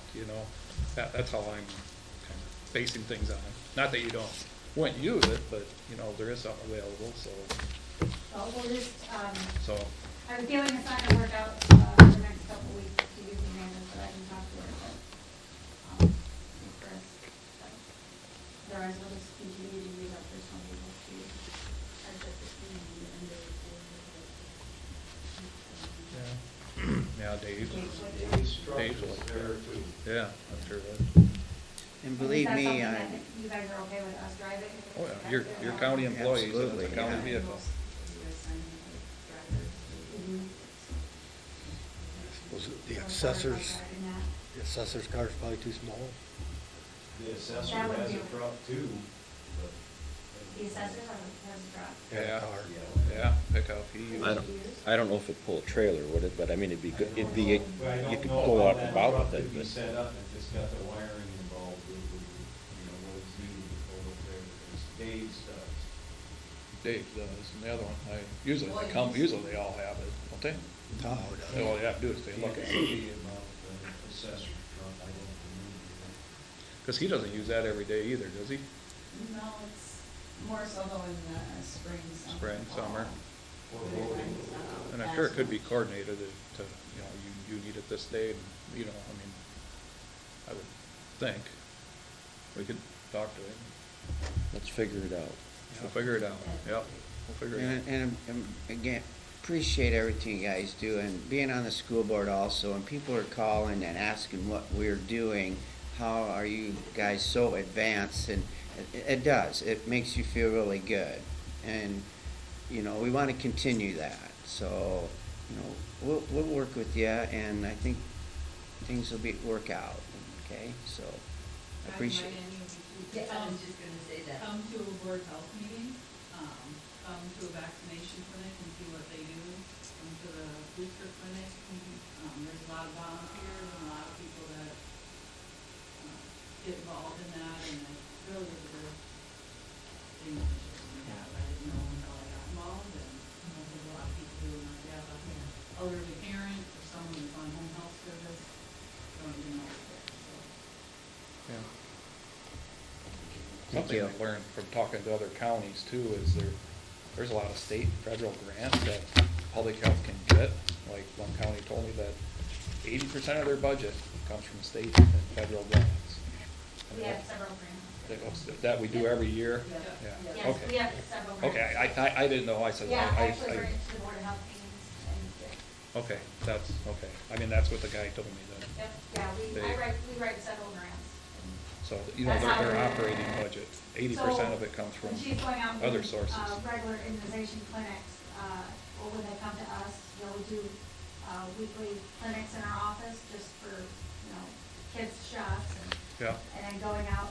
That's how I'm kind of basing things on it. Not that you wouldn't use it, but, there is something available, so, Well, we'll just, so, I have a feeling it's not gonna work out, the next couple weeks to use the manager, but I can talk to her, but, with Chris. But otherwise, we'll just continue to use our personal vehicles to use. yeah, Dave. Dave's truck Dave's is like- there too. Yeah, I'm sure that. And Is believe that me, something I, that You guys are okay with us driving? Oh, yeah, you're county employees, and Absolutely, it's a county yeah. vehicle. Mhm. Was it the assessor's car's probably too small? The assessor That would has be- a truck too, but The assessor has a truck. Yeah, Car. yeah, pickup, he I don't know if it'd pull a trailer, would it, but I mean, it'd be good, it'd be, Well, I you don't could know go how out and that about truck with it, could be but. set up, if it's got the wiring involved, with, you know, what is needed to pull it there, because Dave's does. Dave does, and the other one, usually they all have it, don't they? Tahoe does. All you have to do is they look at it, See about the assessor's truck, I don't remember. because he doesn't use that every day either, does he? No, it's more so though in the spring, summer. Spring, summer. Or loading. And I'm sure it could be coordinated to, you know, you need it this day, and, you know, I mean, I would think, we could talk to him, Let's figure it out. we'll figure it out, yep, we'll figure it out. And again, appreciate everything you guys do, and being on the school board also, and people are calling and asking what we're doing, how are you guys so advanced, and it does, it makes you feel really good. And, you know, we want to continue that, so, you know, we'll work with you, and I think things will work out, okay, so, I appreciate it. Yeah, I was just gonna say that. Come to a board health meeting, come to a vaccination clinic and see what they do, come to the booster clinic. There's a lot of volunteers and a lot of people that get involved in that, and it really is a good thing that we have. I didn't know until I got involved, and there's a lot of people who, if you have a elderly parent or someone who's on home health service, don't even know it's there, so. Yeah. Thank Something you. I've learned from talking to other counties too is there's a lot of state and federal grants that public health can get. Like one county told me that 80% of their budget comes from state and federal grants. We have several grants. That we do every year? Yeah. Yeah, Yes, okay. we have several grants. Okay, I didn't know, I said, Yeah, actually, we're into the Board of Health meetings, and, okay, that's, okay. I mean, that's what the guy told me then. yep, yeah, we write several grants. So, you know, That's how their we're- operating budget, 80% of it comes from When she's going out and other doing, sources. regular immunization clinics, or when they come to us, you know, we do, weekly clinics in our office just for, you know, kids' shots and, Yeah, and then going out,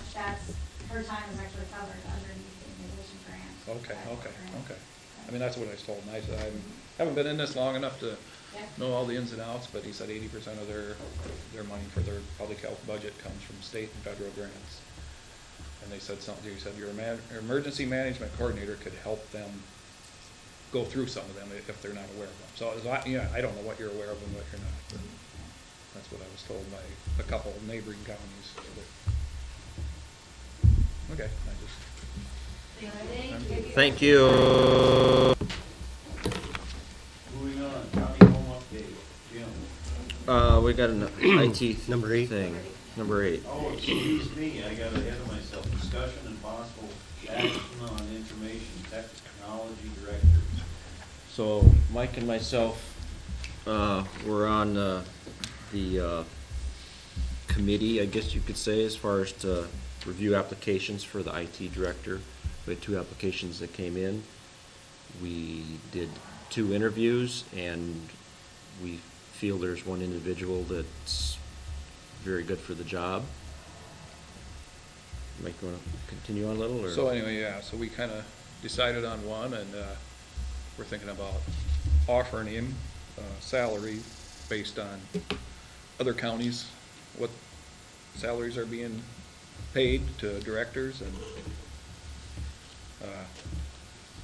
her time is actually covered underneath the immunization grant. okay, That okay, grant. okay. I mean, that's what I was told, and I said, I haven't been in this long enough to Yeah. know all the ins and outs, but he said 80% of their money for their public health budget comes from state and federal grants. And they said something, he said your emergency management coordinator could help them go through some of them if they're not aware of them. So, yeah, I don't know what you're aware of and what you're not, but that's what I was told by a couple of neighboring counties. Okay, I just. Thank you. Moving on, county home update, Jim. We got an IT Number 8. thing, number 8. Oh, excuse me, I got ahead of myself. Discussion and possible action on information technology director. So Mike and myself, were on the committee, I guess you could say, as far as to review applications for the IT director. We had 2 applications that came in. We did 2 interviews, and we feel there's one individual that's very good for the job. Mike, you want to continue on a little, or? So anyway, yeah, so we kind of decided on one, and we're thinking about offering him salary based on other counties, what salaries are being paid to directors, and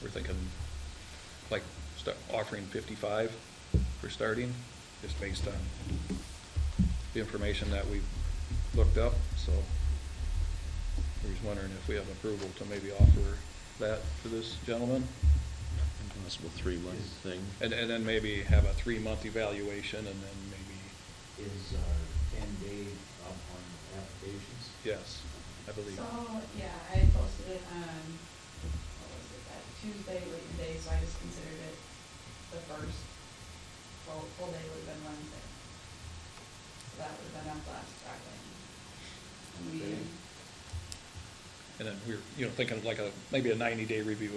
we're thinking like offering 55 for starting, just based on the information that we've looked up, so we're just wondering if we have approval to maybe offer that to this gentleman. Possible 3-month thing. And then maybe have a 3-month evaluation, and then maybe, Is our 10-day up on applications? yes, I believe. So, yeah, I posted it on, what was it, that Tuesday, Labor Day, so I just considered it the first full day would have been Wednesday. So that would have been up last Friday. And we, Okay. And then we're, you know, thinking of like maybe a 90-day review,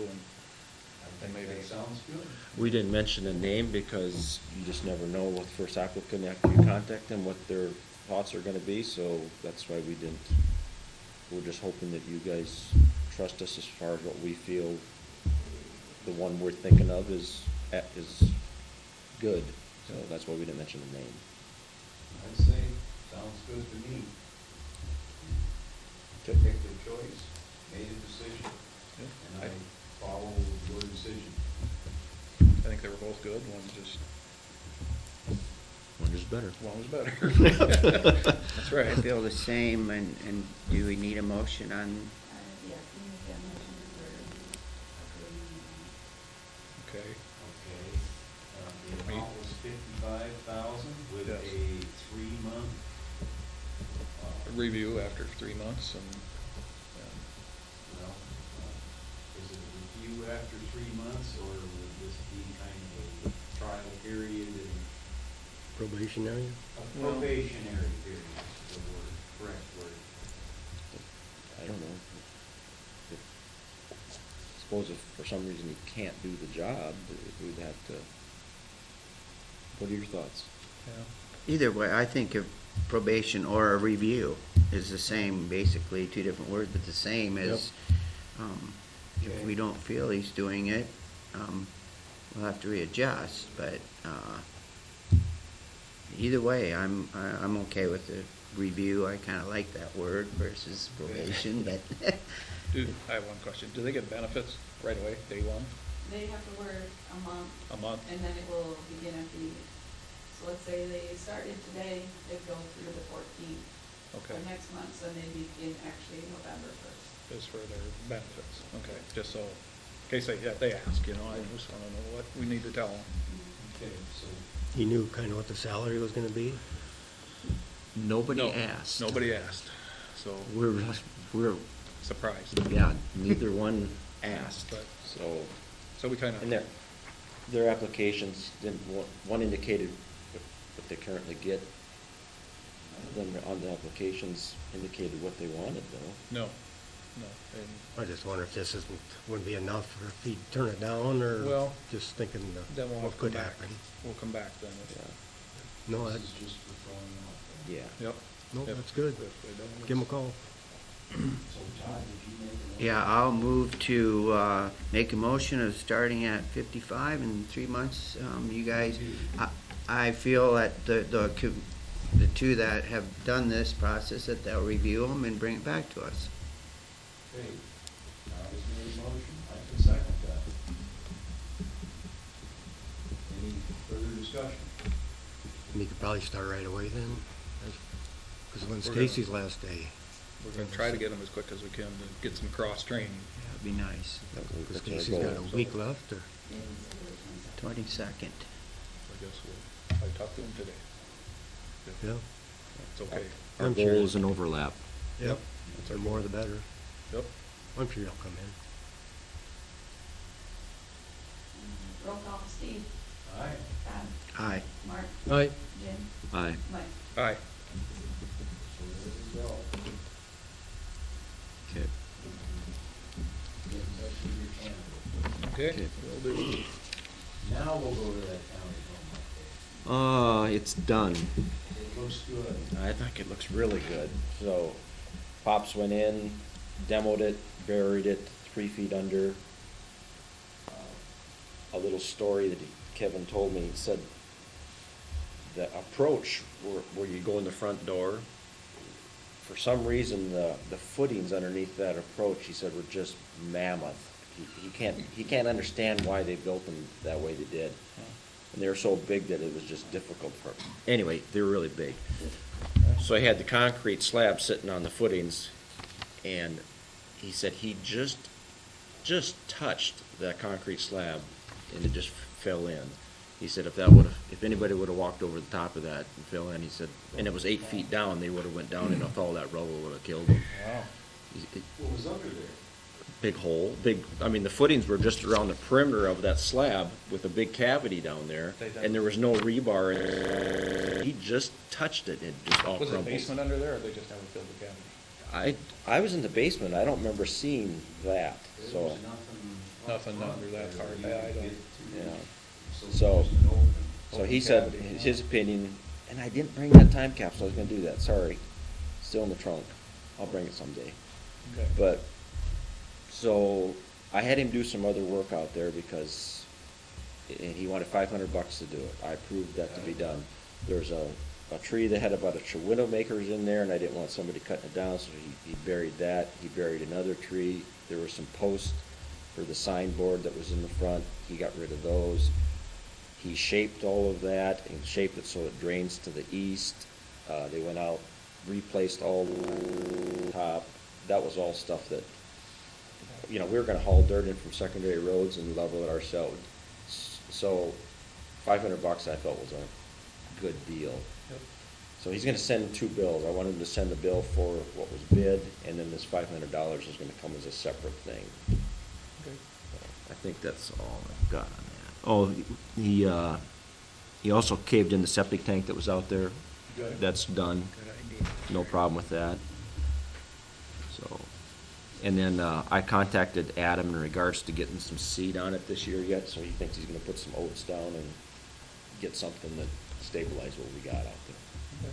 and maybe. That sounds good. We didn't mention a name because you just never know with first applicant after you contact them what their thoughts are gonna be, so that's why we didn't. We're just hoping that you guys trust us as far as what we feel the one we're thinking of is good. So that's why we didn't mention the name. I'd say, sounds good to me. Okay. Picked a choice, made a decision, and I follow your decision. I think they were both good, one just, One is better. one was better. That's I right. feel the same, and do we need a motion on, Yes, you need to get a motion for approving. Okay, Okay, the amount was 55,000 with Yes. a 3-month. a review after 3 months and, Well, is it a review after 3 months, or would this be kind of a trial period and Probationary? a probationary period, is the word, correct word? I don't know. Suppose if for some reason he can't do the job, we'd have to, what are your thoughts? yeah. either way, I think if probation or a review is the same, basically, two different words, but the same as, if we don't feel he's doing it, we'll have to readjust, but, either way, I'm okay with the review. I kinda like that word versus probation, but I have one question. Do they get benefits right away, day one, They have to work a month. a month? And then it will begin at the, so let's say they started today, they'd go through the 14th. Okay, For next month, so they begin actually November 1st. just for their benefits, okay, just so, in case they ask, you know, I just wanna know what we need to tell them. Okay, so He knew kind of what the salary was gonna be? Nobody No, asked. Nobody asked, so We're, surprised. yeah, neither one asked, But- so, we kinda. and their applications, didn't, one indicated what they currently get. Then on the applications indicated what they wanted though. No, and, I just wonder if this wouldn't be enough, or if he'd turn it down, or Well, just thinking then we'll have what to could come back. happen. We'll come back then. No, this that's, is just for throwing out there. Yeah. Yep. no, If- that's good. if they don't- Give him a call. So Todd, did you make a motion? yeah, I'll move to, make a motion of starting at 55 in 3 months. You guys, I feel that the two that have done this process, that they'll review them and bring it back to us. Okay, Todd has made a motion, I can second that. Any further discussion? And he could probably start right away then, because when's We're gonna- Casey's last day? We're gonna try to get them as quick as we can to get some cross-training. That'd be nice. Because That's our Casey's goal. got a week left, or? 22nd. I guess I talked to him today. Yeah. It's okay. Our I'm goal sure. is an overlap. Yep, the more the better. Yep. I'm sure he'll come in. Roll call, Steve, Aye. Todd, Aye. Mark, Aye. Jim, Aye. Mike. Aye. So there we go. Okay. Get in touch with your candidate. Okay, Okay. will do. Now we'll go to that county home update. It's done. It looks good. I think it looks really good. So, Pops went in, demoed it, buried it 3 feet under. A little story that Kevin told me, he said the approach where you go in the front door, for some reason, the footings underneath that approach, he said, were just mammoth. He can't understand why they built them that way they did. And they were so big that it was just difficult for him. Anyway, they were really big. So I had the concrete slab sitting on the footings, and he said he just touched that concrete slab, and it just fell in. He said if anybody would have walked over the top of that and fell in, he said, and it was 8 feet down, they would have went down, and if all that rubble would have killed them. Wow. What was under there? Big hole, the footings were just around the perimeter of that slab with a big cavity down there, and there was no rebar in it. He just touched it and it just all Was it a crumbled. basement under there, or they just haven't filled the cavity? I was in the basement, I don't remember seeing that, There so, was Nothing under that part. there. I don't- yeah. So So- just an open. So he Open said, cavity. his opinion, and I didn't bring that time capsule, I was gonna do that, sorry. Still in the trunk, I'll bring it someday. Okay. But, So I had him do some other work out there because, and he wanted $500 to do it. I approved that to be done. There's a tree that had about a window makers in there, and I didn't want somebody cutting it down, so he buried that. He buried another tree. There were some posts for the signboard that was in the front. He got rid of those. He shaped all of that and shaped it so it drains to the east. They went out, replaced all the top. That was all stuff that, we were gonna haul dirt in from secondary roads and level it ourselves. So $500 I felt was a good deal. Yep. So he's gonna send 2 bills. I wanted him to send the bill for what was bid, and then this $500 is gonna come as a separate thing. Okay. I think that's all I've got on that. Oh, he also caved in the septic tank that was out there. Good. That's done. Good idea. No problem with that. So, and then I contacted Adam in regards to getting some seed on it this year yet, so he thinks he's gonna put some oats down and get something that stabilizes what we got out there.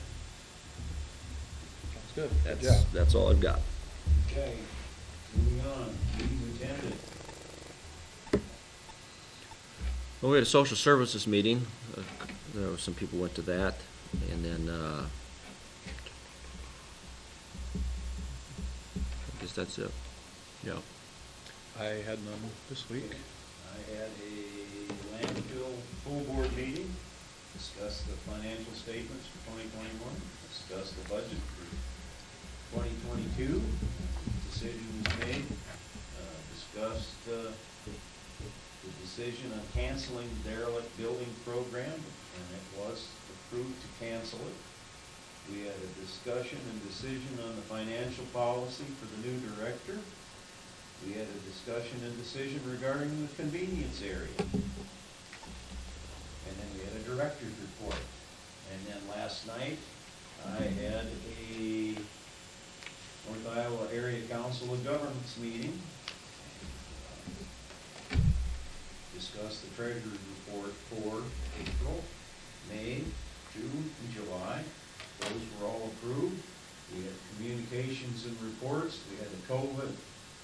Sounds good. Good job. That's all I've got. Okay, moving on, meetings attended. Well, we had a social services meeting. There were some people went to that, and then, I guess that's it. Yeah. I had none this week. I had a landfill full board meeting, discussed the financial statements for 2021, discussed the budget for 2022, decision was made, discussed the decision on canceling the derelict building program, and it was approved to cancel it. We had a discussion and decision on the financial policy for the new director. We had a discussion and decision regarding the convenience area. And then we had a director's report. And then last night, I had a North Iowa Area Council of Governments meeting. Discussed the treasurer's report for April, May, June, and July. Those were all approved. We had communications and reports. We had a COVID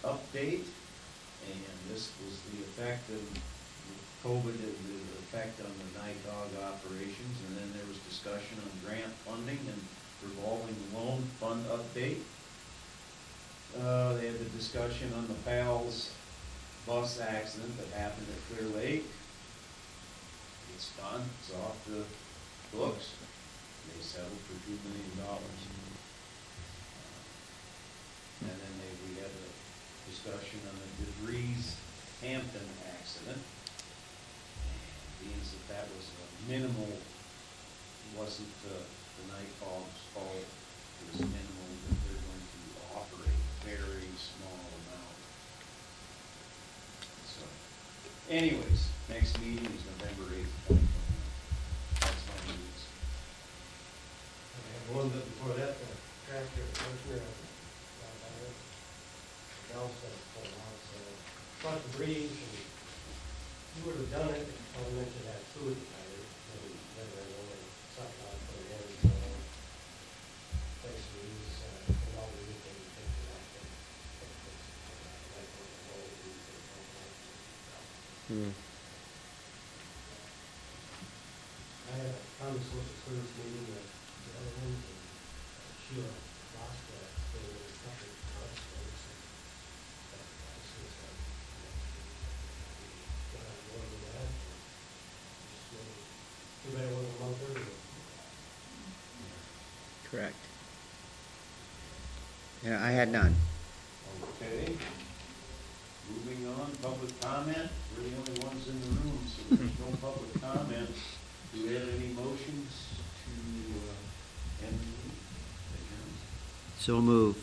update, and this was the effect of COVID, the effect on the night dog operations, and then there was discussion on grant funding and revolving loan fund update. They had the discussion on the PALS bus accident that happened at Clear Lake. It's done, it's off the books. They settled for $2 million. And then we had a discussion on the DeVries Hampton accident. And being that was a minimal, wasn't the night fog's fault, it was minimal, that they're going to offer a very small amount. So, anyways, next meeting is November 8th, 2021. That's my news. One bit before that, the tractor, commissioner, announced that full house, across the bridge, and you would have done it, I mentioned that food, and then really sucked out for the end, so basically, and all the new things, things like that. I had a county social service meeting with the other ones, and Sheila lost that, they were a couple of months ago, so that suicide. Got on board with that, and just too bad it wasn't a month earlier. Correct. Yeah, I had none. Okay. Moving on, public comment. We're the only ones in the room, so there's no public comment. Do we have any motions to end the meeting? So move.